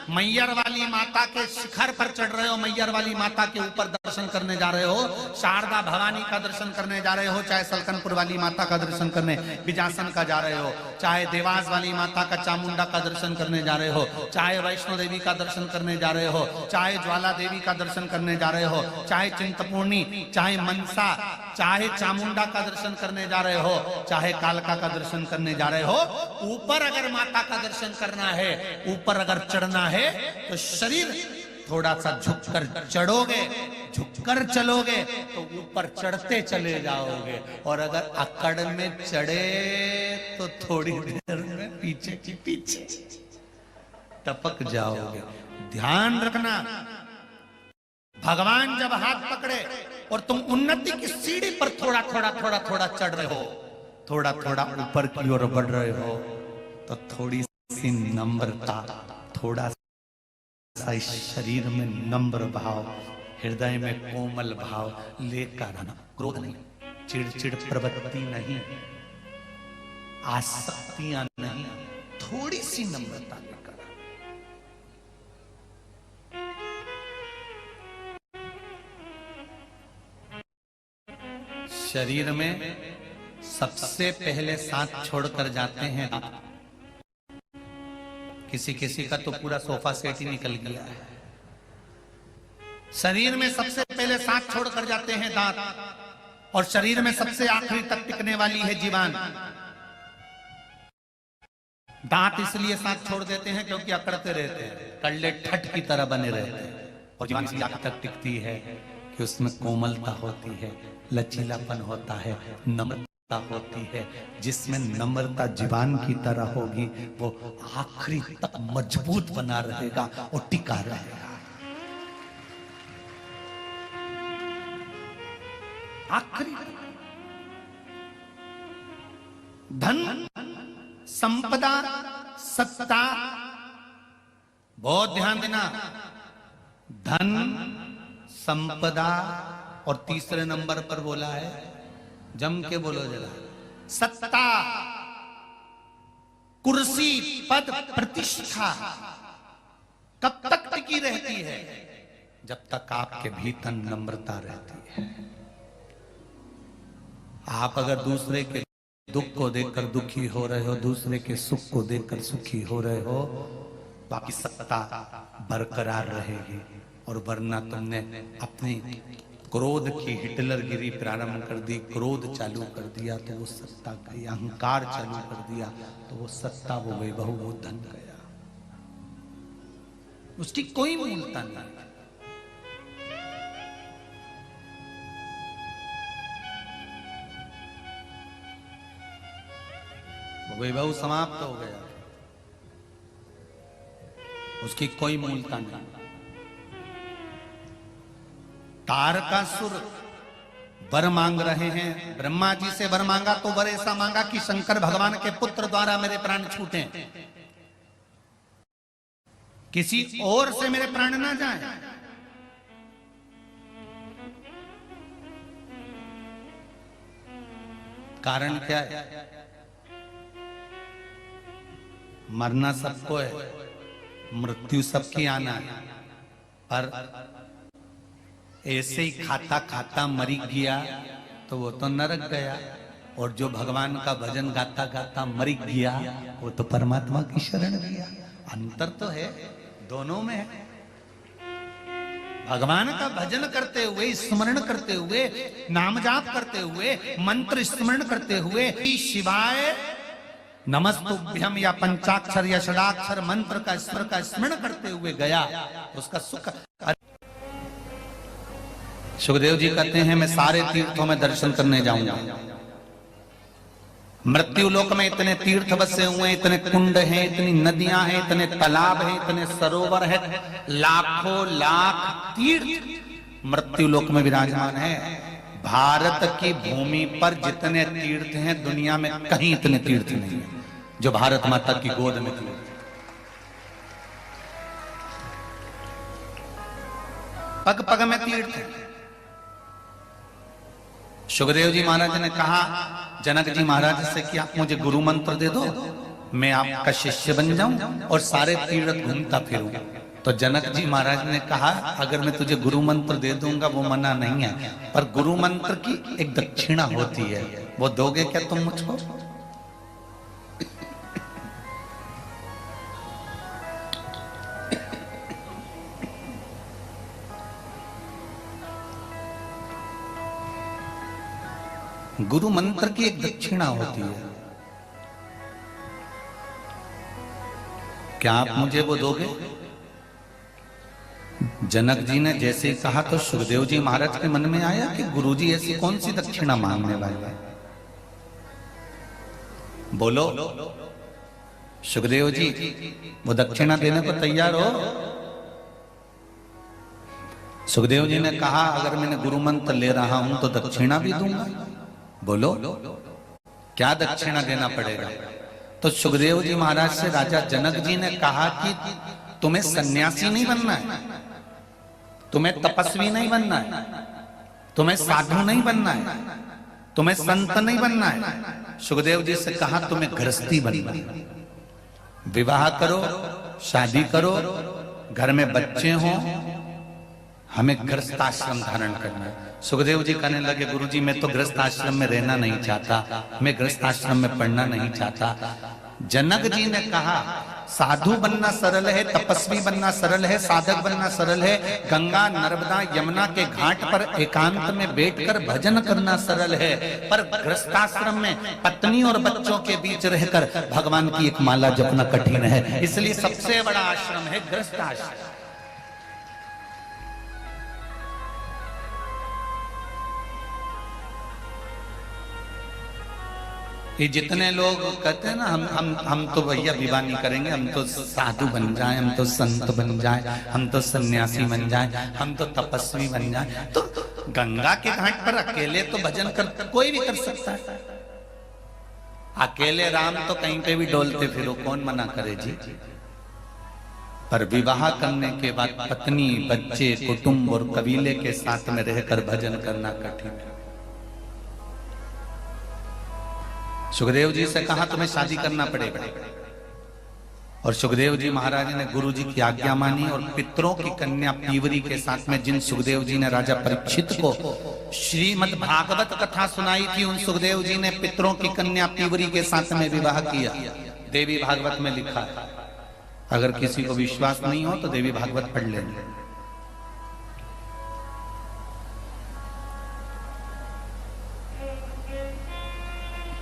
मैयर वाली माता के शिखर पर चढ़ रहे हो, मैयर वाली माता के ऊपर दर्शन करने जा रहे हो, शारदा भवानी का दर्शन करने जा रहे हो, चाहे सलकनपुर वाली माता का दर्शन करने बिजासन का जा रहे हो, चाहे देवास वाली माता का चामुंडा का दर्शन करने जा रहे हो, चाहे वैष्णो देवी का दर्शन करने जा रहे हो, चाहे ज्वाला देवी का दर्शन करने जा रहे हो, चाहे चिंतपूर्णी, चाहे मनसा, चाहे चामुंडा का दर्शन करने जा रहे हो, चाहे कालका का दर्शन करने जा रहे हो, ऊपर अगर माता का दर्शन करना है, ऊपर अगर चढ़ना है, तो शरीर थोड़ा सा झुककर चढ़ोगे, झुककर चलोगे तो ऊपर चढ़ते चले जाओगे। और अगर अकड़ में चढ़े तो थोड़ी देर में पीछे की पीछे टपक जाओगे। ध्यान रखना, भगवान जब हाथ पकड़े और तुम उन्नति की सीढ़ी पर थोड़ा थोड़ा थोड़ा थोड़ा चढ़ रहे हो, थोड़ा थोड़ा ऊपर की ओर बढ़ रहे हो, तो थोड़ी सी नम्रता, थोड़ा सा इस शरीर में नम्र भाव, हृदय में कोमल भाव लेकर आना। क्रोध नहीं, चिड़चिड़ प्रवृत्ति नहीं, आसक्तियां नहीं, थोड़ी सी नम्रता लेकर आना। शरीर में सबसे पहले साथ छोड़कर जाते हैं दांत। किसी किसी का तो पूरा सोफा सेट ही निकल गया है। शरीर में सबसे पहले साथ छोड़कर जाते हैं दांत, और शरीर में सबसे आखिरी तक टिकने वाली है जीवान। दांत इसलिए साथ छोड़ देते हैं क्योंकि अकड़ते रहते हैं, कल्ले ठट की तरह बने रहते हैं, और जीवान इसलिए आखिर तक टिकती है कि उसमें कोमलता होती है, लचीलापन होता है, नम्रता होती है। जिसमें नम्रता जीवान की तरह होगी, वो आखिरी तक मजबूत बना रहेगा और टिका रहेगा। आखिरी धन, संपदा, सत्ता, बहुत ध्यान देना, धन, संपदा, और तीसरे नंबर पर बोला है, जम के बोलो जरा, सत्ता, कुर्सी, पद, प्रतिष्ठा कब तक टिकी रहती है? जब तक आपके भीतर नम्रता रहती है। आप अगर दूसरे के दुख को देखकर दुखी हो रहे हो, दूसरे के सुख को देखकर सुखी हो रहे हो, तो आपकी सत्ता बरकरार रहेगी। और वरना तुमने अपनी क्रोध की हिटलरगिरी प्रारंभ कर दी, क्रोध चालू कर दिया तो वो सत्ता गई, अहंकार चालू कर दिया तो वो सत्ता, वो वैभव, वो धन गया, उसकी कोई मूलता नहीं। वो वैभव समाप्त हो गया, उसकी कोई मूलता नहीं। तारकासुर वर मांग रहे हैं, ब्रह्मा जी से वर मांगा तो वर ऐसा मांगा कि शंकर भगवान के पुत्र द्वारा मेरे प्राण छूटे, किसी और से मेरे प्राण ना जाए। कारण क्या है? मरना सबको है, मृत्यु सबकी आना है, पर ऐसे ही खाता खाता मरी गया तो वो तो नरक गया, और जो भगवान का भजन गाता गाता मरी गया वो तो परमात्मा की शरण गया। अंतर तो है, दोनों में है। भगवान का भजन करते हुए, स्मरण करते हुए, नाम जाप करते हुए, मंत्र स्मरण करते हुए, शिवाय नमस्तुभ्यम या पंचाक्षर या षडाक्षर मंत्र का स्वर का स्मरण करते हुए गया, उसका सुख। सुखदेव जी कहते हैं मैं सारे तीर्थों में दर्शन करने जाऊंगा। मृत्यु लोक में इतने तीर्थ बसे हुए, इतने कुंड हैं, इतनी नदियां हैं, इतने तालाब हैं, इतने सरोवर है, लाखों लाख तीर्थ मृत्यु लोक में विराजमान है। भारत की भूमि पर जितने तीर्थ हैं दुनिया में कहीं इतने तीर्थ नहीं है जो भारत माता की गोद में तीर्थ। पग पग में तीर्थ है। सुखदेव जी महाराज ने कहा जनक जी महाराज से कि आप मुझे गुरु मंत्र दे दो, मैं आपका शिष्य बन जाऊं और सारे तीर्थ घूमता फिरूं। तो जनक जी महाराज ने कहा अगर मैं तुझे गुरु मंत्र दे दूंगा वो मना नहीं है, पर गुरु मंत्र की एक दक्षिणा होती है, वो दोगे क्या तुम मुझको? गुरु मंत्र की एक दक्षिणा होती है, क्या आप मुझे वो दोगे? जनक जी ने जैसे ही कहा तो सुखदेव जी महाराज के मन में आया कि गुरुजी ऐसी कौन सी दक्षिणा मांगने वाले हैं। बोलो सुखदेव जी वो दक्षिणा देने को तैयार हो? सुखदेव जी ने कहा अगर मैंने गुरु मंत्र ले रहा हूं तो दक्षिणा भी दूंगा। बोलो क्या दक्षिणा देना पड़ेगा? तो सुखदेव जी महाराज से राजा जनक जी ने कहा कि तुम्हें सन्यासी नहीं बनना है, तुम्हें तपस्वी नहीं बनना है, तुम्हें साधु नहीं बनना है, तुम्हें संत नहीं बनना है। सुखदेव जी से कहा तुम्हें गृहस्थी बनना है, विवाह करो, शादी करो, घर में बच्चे हों, हमें गृहस्थ आश्रम धारण करना है। सुखदेव जी कहने लगे गुरुजी मैं तो गृहस्थ आश्रम में रहना नहीं चाहता, मैं गृहस्थ आश्रम में पढ़ना नहीं चाहता। जनक जी ने कहा साधु बनना सरल है, तपस्वी बनना सरल है, साधक बनना सरल है, गंगा नर्मदा यमुना के घाट पर एकांत में बैठकर भजन करना सरल है, पर गृहस्थाश्रम में पत्नी और बच्चों के बीच रहकर भगवान की एक माला जपना कठिन है। इसलिए सबसे बड़ा आश्रम है गृहस्थ आश्रम। ये जितने लोग कहते हैं ना हम तो भैया विवाह नहीं करेंगे, हम तो साधु बन जाएं, हम तो संत बन जाएं, हम तो सन्यासी बन जाएं, हम तो तपस्वी बन जाएं, तो गंगा के घाट पर अकेले तो भजन कर कोई भी कर सकता है। अकेले राम तो कहीं पे भी डोलते फिरो, कौन मना करे जी। पर विवाह करने के बाद पत्नी, बच्चे, कुटुंब और कबीले के साथ में रहकर भजन करना कठिन है। सुखदेव जी से कहा तुम्हें शादी करना पड़ेगा, और सुखदेव जी महाराज ने गुरु जी की आज्ञा मानी और पितरों की कन्या पीवरी के साथ में, जिन सुखदेव जी ने राजा परीक्षित को श्रीमद् भागवत कथा सुनाई थी, उन सुखदेव जी ने पितरों की कन्या पीवरी के साथ में विवाह किया। देवी भागवत में लिखा है, अगर किसी को विश्वास नहीं हो तो देवी भागवत पढ़ लेंगे।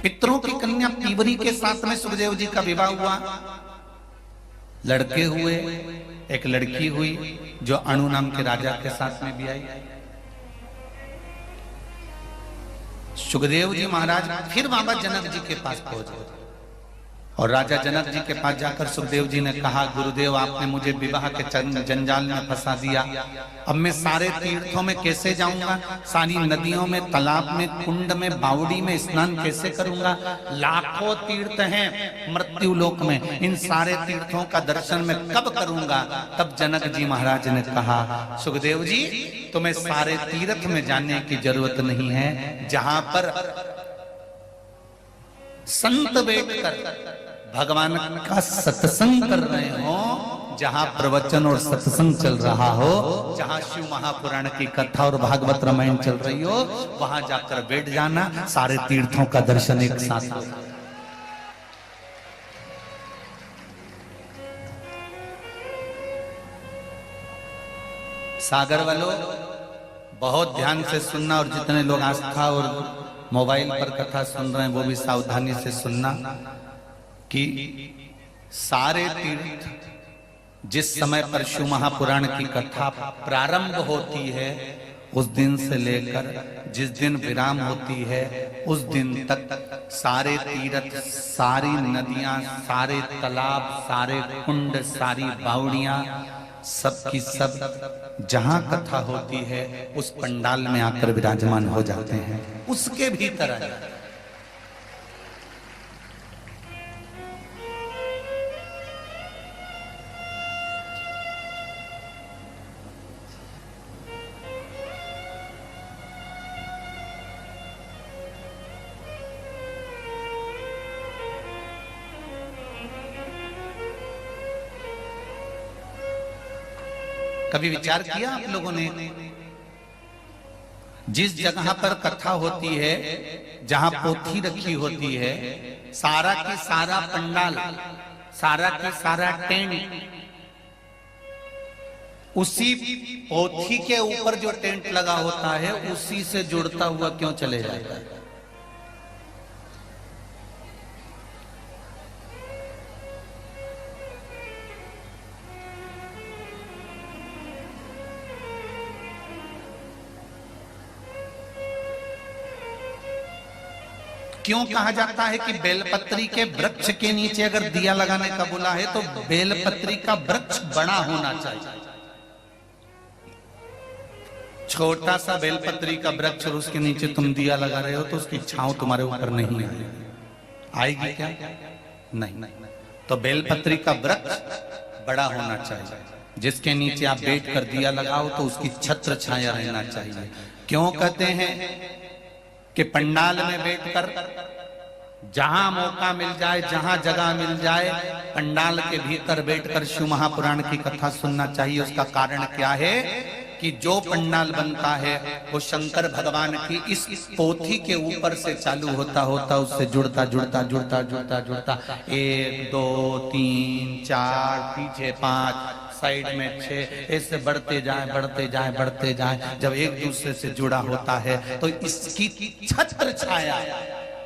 पितरों की कन्या पीवरी के साथ में सुखदेव जी का विवाह हुआ। लड़के हुए, एक लड़की हुई जो अणु नाम के राजा के साथ में भी आई। सुखदेव जी महाराज फिर बाबा जनक जी के पास पहुंचे और राजा जनक जी के पास जाकर सुखदेव जी ने कहा गुरुदेव आपने मुझे विवाह के जंजाल में फंसा दिया, अब मैं सारे तीर्थों में कैसे जाऊंगा, सारी नदियों में, तालाब में, कुंड में, बावड़ी में स्नान कैसे करूंगा? लाखों तीर्थ हैं मृत्यु लोक में, इन सारे तीर्थों का दर्शन मैं कब करूंगा? तब जनक जी महाराज ने कहा सुखदेव जी तुम्हें सारे तीर्थ में जाने की जरूरत नहीं है, जहां पर संत बैठकर भगवान का सत्संग कर रहे हो, जहां प्रवचन और सत्संग चल रहा हो, जहां शिव महापुराण की कथा और भागवत रामायण चल रही हो, वहां जाकर बैठ जाना, सारे तीर्थों का दर्शन एक साथ हो। सागर वालों बहुत ध्यान से सुनना, और जितने लोग आस्था और मोबाइल पर कथा सुन रहे हैं वो भी सावधानी से सुनना। कि सारे तीर्थ जिस समय परशु महापुराण की कथा प्रारंभ होती है उस दिन से लेकर जिस दिन विराम होती है उस दिन तक सारे तीर्थ, सारी नदियां, सारे तालाब, सारे कुंड, सारी बावड़ियां, सब की सब जहां कथा होती है उस पंडाल में आकर विराजमान हो जाते हैं। उसके भीतर आ जाते हैं। कभी विचार किया आप लोगों ने, जिस जगह पर कथा होती है, जहां पोथी रखी होती है, सारा की सारा पंडाल, सारा की सारा टेंट उसी पोथी के ऊपर जो टेंट लगा होता है उसी से जुड़ता हुआ क्यों चले जाता है? क्यों कहा जाता है कि बेलपत्री के वृक्ष के नीचे अगर दिया लगाने का बोला है तो बेलपत्री का वृक्ष बड़ा होना चाहिए। छोटा सा बेलपत्री का वृक्ष और उसके नीचे तुम दिया लगा रहे हो तो उसकी छांव तुम्हारे ऊपर नहीं आएगी क्या? नहीं। तो बेलपत्री का वृक्ष बड़ा होना चाहिए, जिसके नीचे आप बैठ कर दिया लगाओ तो उसकी छत्र छाया रहना चाहिए। क्यों कहते हैं कि पंडाल में बैठकर जहां मौका मिल जाए, जहां जगह मिल जाए, पंडाल के भीतर बैठकर शिव महापुराण की कथा सुनना चाहिए। उसका कारण क्या है कि जो पंडाल बनता है वो शंकर भगवान की इस पोथी के ऊपर से चालू होता उससे जुड़ता 1 2 3 4 पीछे 5 साइड में 6 ऐसे बढ़ते जाए। जब एक दूसरे से जुड़ा होता है तो इसकी छत्र छाया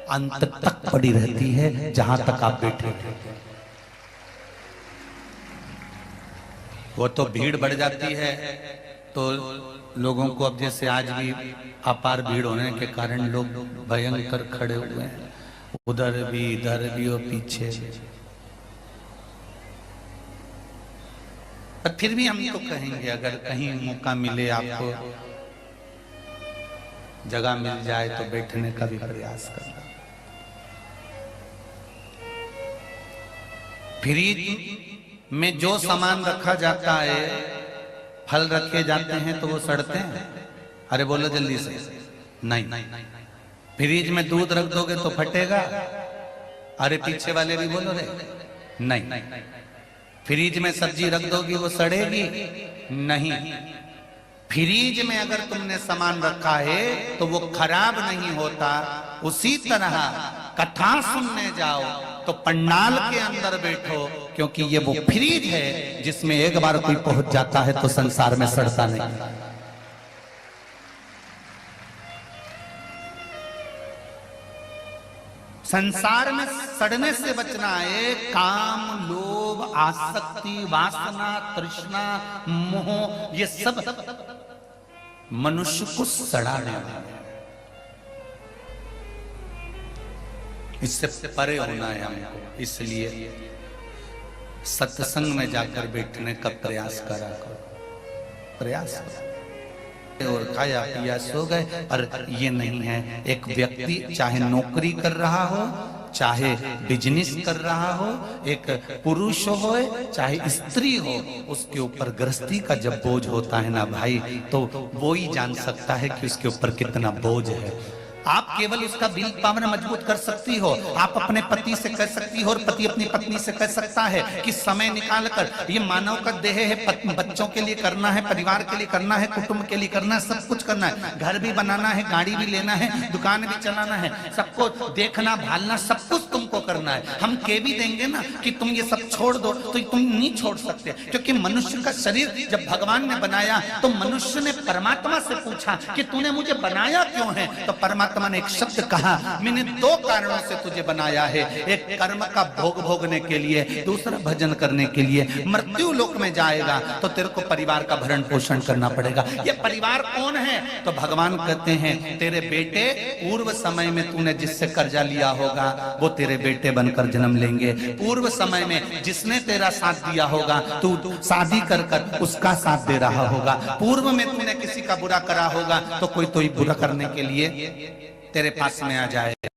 अंत तक पड़ी रहती है, जहां तक आप बैठे। वो तो भीड़ बढ़ जाती है तो लोगों को, अब जैसे आज भी अपार भीड़ होने के कारण लोग भयंकर खड़े हुए हैं, उधर भी इधर भी और पीछे। पर फिर भी हम तो कहेंगे अगर कहीं मौका मिले, आपको जगह मिल जाए तो बैठने का भी प्रयास करना। फ्रिज में जो सामान रखा जाता है, फल रखे जाते हैं तो वो सड़ते हैं? अरे बोलो जल्दी से। नहीं। फ्रिज में दूध रख दोगे तो फटेगा? अरे पीछे वाले भी बोलो रे। नहीं। फ्रिज में सब्जी रख दोगी वो सड़ेगी? नहीं। फ्रिज में अगर तुमने सामान रखा है तो वो खराब नहीं होता। उसी तरह कथा सुनने जाओ तो पंडाल के अंदर बैठो, क्योंकि ये वो फ्रिज है जिसमें एक बार कोई पहुंच जाता है तो संसार में सड़ता नहीं। संसार में सड़ने से बचना है। काम, लोभ, आसक्ति, वासना, तृष्णा, मोह, ये सब मनुष्य को सड़ाने वाला है। इससे परे होना है हमको। इसलिए सत्संग में जाकर बैठने का प्रयास करा करो, प्रयास करो। और खाया पिया सो गए, पर ये नहीं है। एक व्यक्ति चाहे नौकरी कर रहा हो, चाहे बिजनेस कर रहा हो, एक पुरुष हो चाहे स्त्री हो, उसके ऊपर गृहस्थी का जब बोझ होता है ना भाई, तो वो ही जान सकता है कि उसके ऊपर कितना बोझ है। आप केवल उसका दिल पावन मजबूत कर सकती हो। आप अपने पति से कह सकती हो और पति अपनी पत्नी से कह सकता है कि समय निकाल कर, ये मानव का देह है, बच्चों के लिए करना है, परिवार के लिए करना है, कुटुंब के लिए करना है, सब कुछ करना है। घर भी बनाना है, गाड़ी भी लेना है, दुकान भी चलाना है, सबको देखना भालना, सब कुछ तुमको करना है। हम कह भी देंगे ना कि तुम ये सब छोड़ दो तो तुम नहीं छोड़ सकते, क्योंकि मनुष्य का शरीर जब भगवान ने बनाया तो मनुष्य ने परमात्मा से पूछा कि तूने मुझे बनाया क्यों है? तो परमात्मा परमात्मा ने एक शब्द कहा, मैंने दो कारणों से तुझे बनाया है, एक कर्म का भोग भोगने के लिए, दूसरा भजन करने के लिए। मृत्यु लोक में जाएगा तो तेरे को परिवार का भरण पोषण करना पड़ेगा। ये परिवार कौन है? तो भगवान कहते हैं तेरे बेटे, पूर्व समय में तूने जिससे कर्जा लिया होगा वो तेरे बेटे बनकर जन्म लेंगे। पूर्व समय में जिसने तेरा साथ दिया होगा, तू शादी कर कर उसका साथ दे रहा होगा। पूर्व में तूने किसी का बुरा करा होगा तो कोई तो बुरा करने के लिए तेरे पास में आ जाएगा।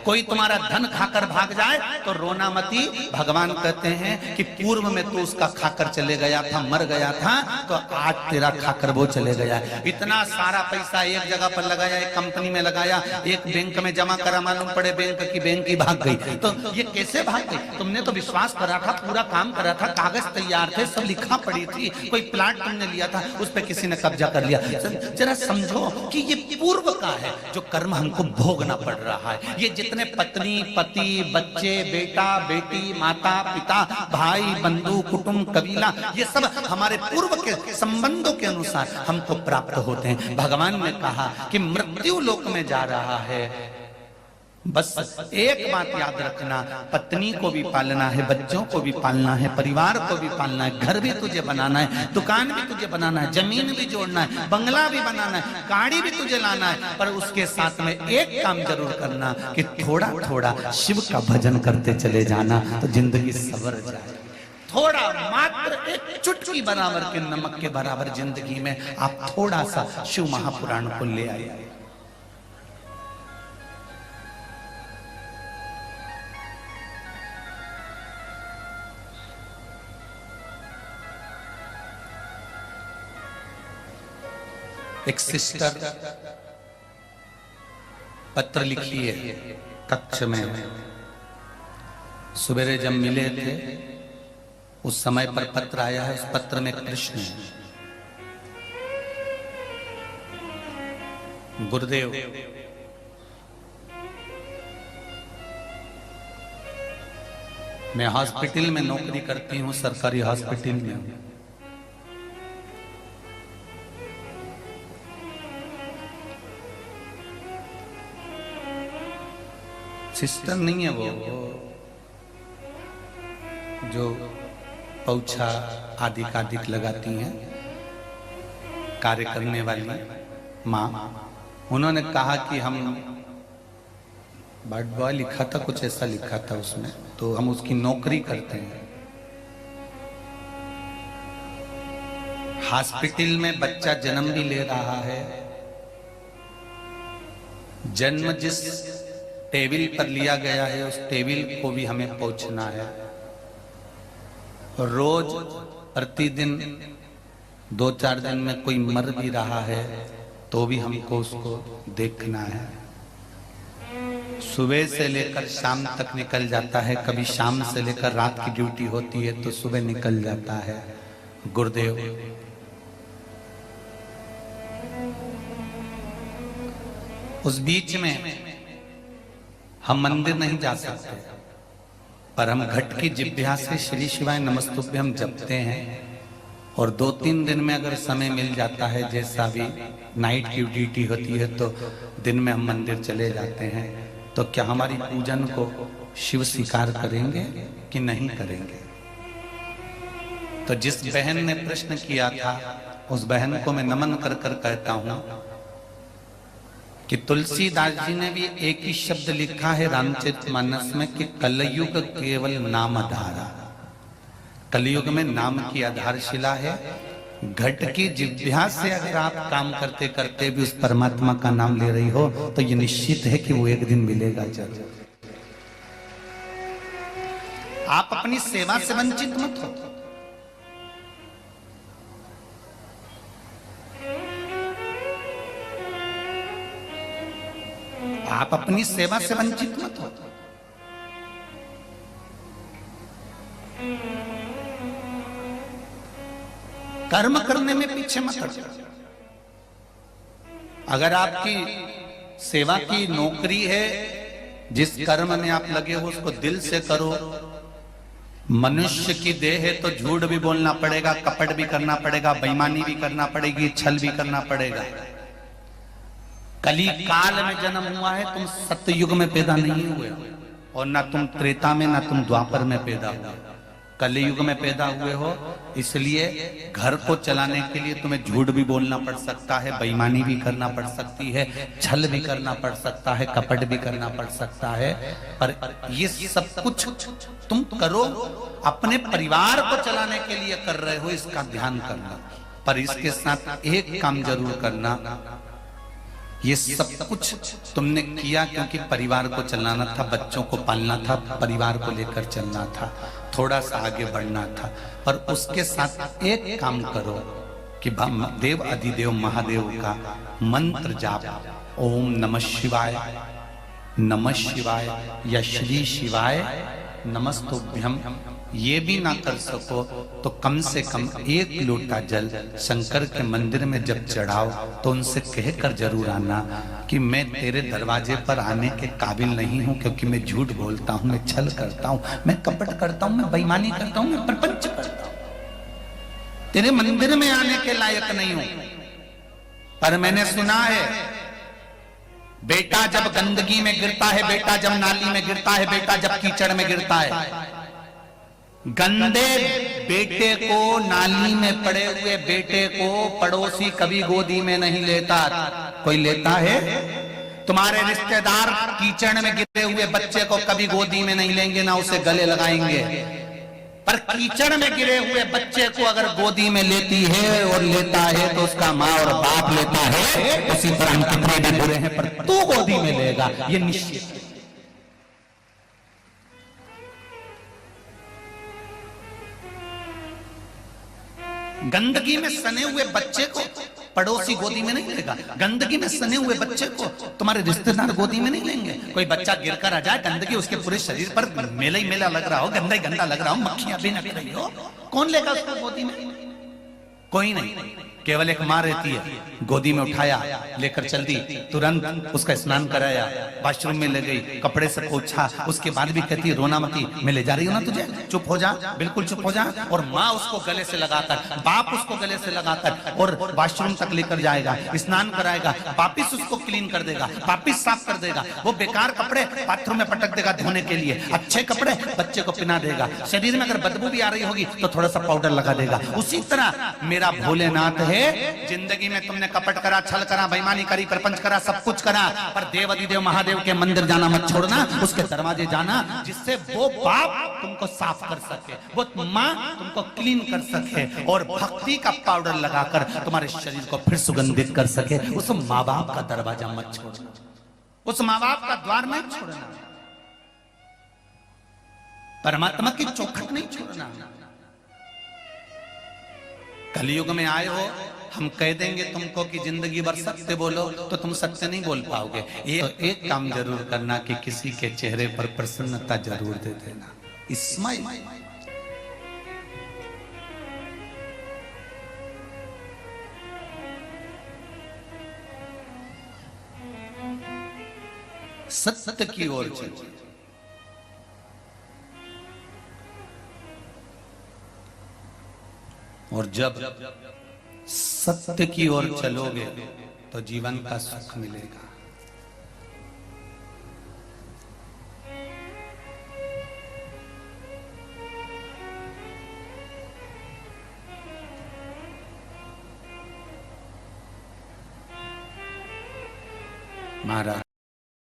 कोई तुम्हारा धन खाकर भाग जाए तो रोना मती। भगवान कहते हैं कि पूर्व में तू उसका खाकर चले गया था, मर गया था, तो आज तेरा खाकर वो चले गया। इतना सारा पैसा एक जगह पर लगाया, एक कंपनी में लगाया, एक बैंक में जमा करा, मालूम पड़े बैंक की भाग गई। तो ये कैसे भाग गई? तुमने तो विश्वास करा था, पूरा काम करा था, कागज तैयार थे, सब लिखा पड़ी थी, कोई प्लाट तुमने लिया था, उस पर किसी ने कब्जा कर लिया। जरा समझो कि ये पूर्व का है जो कर्म हमको भोगना पड़ रहा है। ये जितने पत्नी, पति, बच्चे, बेटा, बेटी, माता, पिता, भाई, बंधु, कुटुंब, कबीला, ये सब हमारे पूर्व के संबंधों के अनुसार हमको प्राप्त होते हैं। भगवान ने कहा कि मृत्यु लोक में जा रहा है, बस एक बात याद रखना, पत्नी को भी पालना है, बच्चों को भी पालना है, परिवार को भी पालना है, घर भी तुझे बनाना है, दुकान भी तुझे बनाना है, जमीन भी जोड़ना है, बंगला भी बनाना है, गाड़ी भी तुझे लाना है। पर उसके साथ में एक काम जरूर करना कि थोड़ा थोड़ा शिव का भजन करते चले जाना, तो जिंदगी सवर जाए। थोड़ा, मात्र एक चुटकी बराबर के नमक के बराबर जिंदगी में आप थोड़ा सा शिव महापुराण को ले आए। एक सिस्टर पत्र लिखी है कक्ष में, सवेरे जब मिले थे उस समय पर पत्र आया है। उस पत्र में कृष्ण है, गुरुदेव मैं हॉस्पिटल में नौकरी करती हूँ, सरकारी हॉस्पिटल में हूँ। सिस्टर नहीं है वो जो पौछा आदि कादिक लगाती हैं, कार्य करने वाली माँ। उन्होंने कहा कि हम बर्ड बॉय लिखा था, कुछ ऐसा लिखा था उसमें, तो हम उसकी नौकरी करते हैं। हॉस्पिटल में बच्चा जन्म भी ले रहा है, जन्म जिस टेबल पर लिया गया है उस टेबल को भी हमें पहुंचना है। रोज प्रतिदिन 2-4 दिन में कोई मर भी रहा है तो भी हमको उसको देखना है। सुबह से लेकर शाम तक निकल जाता है, कभी शाम से लेकर रात की ड्यूटी होती है तो सुबह निकल जाता है। गुरुदेव उस बीच में हम मंदिर नहीं जा सकते, पर हम घट की जिभ्या से श्री शिवाय नमस्तुभ्यम जपते हैं। और 2-3 दिन में अगर समय मिल जाता है, जैसा भी नाइट की ड्यूटी होती है तो दिन में हम मंदिर चले जाते हैं, तो क्या हमारी पूजन को शिव स्वीकार करेंगे कि नहीं करेंगे? तो जिस बहन ने प्रश्न किया था उस बहन को मैं नमन कर कर कहता हूं कि तुलसीदास जी ने भी एक ही शब्द लिखा है रामचरितमानस में कि कलयुग केवल नाम आधारा। कलयुग में नाम की आधारशिला है। घट की जिभ्या से अगर आप काम करते करते भी उस परमात्मा का नाम ले रही हो तो ये निश्चित है कि वो एक दिन मिलेगा जरूर। आप अपनी सेवा से वंचित मत हो। आप अपनी सेवा से वंचित मत हो। कर्म करने में पीछे मत हटो। अगर आपकी सेवा की नौकरी है, जिस कर्म में आप लगे हो उसको दिल से करो। मनुष्य की देह है तो झूठ भी बोलना पड़ेगा, कपट भी करना पड़ेगा, बेईमानी भी करना पड़ेगी, छल भी करना पड़ेगा। कली काल में जन्म हुआ है, तुम सतयुग में पैदा नहीं हुए और ना तुम त्रेता में ना तुम द्वापर में पैदा हुए, कलयुग में पैदा हुए हो। इसलिए घर को चलाने के लिए तुम्हें झूठ भी बोलना पड़ सकता है, बेईमानी भी करना पड़ सकती है, छल भी करना पड़ सकता है, कपट भी करना पड़ सकता है, पर ये सब कुछ तुम करो अपने परिवार को चलाने के लिए कर रहे हो, इसका ध्यान करना। पर इसके साथ एक काम जरूर करना, ये सब कुछ तुमने किया क्योंकि परिवार को चलाना था, बच्चों को पालना था, परिवार को लेकर चलना था, थोड़ा सा आगे बढ़ना था। पर उसके साथ एक काम करो कि देव अधिदेव महादेव का मंत्र जाप, ओम नमः शिवाय, नमः शिवाय या श्री शिवाय नमस्तुभ्यम, ये भी ना कर सको तो कम से कम 1 लोटा जल शंकर के मंदिर में जब चढ़ाओ तो उनसे कहकर जरूर आना कि मैं तेरे दरवाजे पर आने के काबिल नहीं हूं, क्योंकि मैं झूठ बोलता हूं, मैं छल करता हूं, मैं कपट करता हूं, मैं बेईमानी करता हूं, मैं प्रपंच करता हूं, तेरे मंदिर में आने के लायक नहीं हूं। पर मैंने सुना है बेटा जब गंदगी में गिरता है, बेटा जब नाली में गिरता है, बेटा जब कीचड़ में गिरता है, गंदे बेटे को, नाली में पड़े हुए बेटे को पड़ोसी कभी गोदी में नहीं लेता। कोई लेता है? तुम्हारे रिश्तेदार कीचड़ में गिरे हुए बच्चे को कभी गोदी में नहीं लेंगे, ना उसे गले लगाएंगे। पर कीचड़ में गिरे हुए बच्चे को अगर गोदी में लेती है और लेता है तो उसका माँ और बाप लेता है। उसी तरह हम कितने भी बुरे हैं पर तू गोदी में लेगा, ये निश्चित। गंदगी में सने हुए बच्चे को पड़ोसी गोदी में नहीं लेगा, गंदगी में सने हुए बच्चे को तुम्हारे रिश्तेदार गोदी में नहीं लेंगे। कोई बच्चा गिरकर आ जाए, गंदगी उसके पूरे शरीर पर मेला ही मेला लग रहा हो, गंदा ही गंदा लग रहा हो, मक्खियां भी नक रही हो, कौन लेगा उसको गोदी में? कोई नहीं। केवल एक माँ रहती है, गोदी में उठाया, लेकर चल दी, तुरंत उसका स्नान कराया, वॉशरूम में ले गई, कपड़े से पोंछा, उसके बाद भी कहती है रोना मती, मैं ले जा रही हूँ ना तुझे, चुप हो जा, बिल्कुल चुप हो जा। और माँ उसको गले से लगाकर, बाप उसको गले से लगाकर और वॉशरूम तक लेकर जाएगा, स्नान कराएगा, वापिस उसको क्लीन कर देगा, वापिस साफ कर देगा। वो बेकार कपड़े बाथरूम में पटक देगा धोने के लिए, अच्छे कपड़े बच्चे को पहना देगा। शरीर में अगर बदबू भी आ रही होगी तो थोड़ा सा पाउडर लगा देगा। उसी तरह मेरा भोलेनाथ है, जिंदगी में तुमने कपट करा, छल करा, बेईमानी करी, प्रपंच करा, सब कुछ करा, पर देव अधिदेव महादेव के मंदिर जाना मत छोड़ना, उसके दरवाजे जाना, जिससे वो बाप तुमको साफ कर सके, वो माँ तुमको क्लीन कर सके और भक्ति का पाउडर लगाकर तुम्हारे शरीर को फिर सुगंधित कर सके। उस माँ बाप का दरवाजा मत छोड़ना, उस माँ बाप का द्वार मत छोड़ना, परमात्मा की चौखट नहीं छोड़ना। कलयुग में आए हो, हम कह देंगे तुमको कि जिंदगी भर सत्य बोलो तो तुम सत्य नहीं बोल पाओगे। एक काम जरूर करना कि किसी के चेहरे पर प्रसन्नता जरूर दे देना, स्माइल। सत्य की ओर चलो, और जब सत्य की ओर चलोगे तो जीवन का सुख मिलेगा। महाराज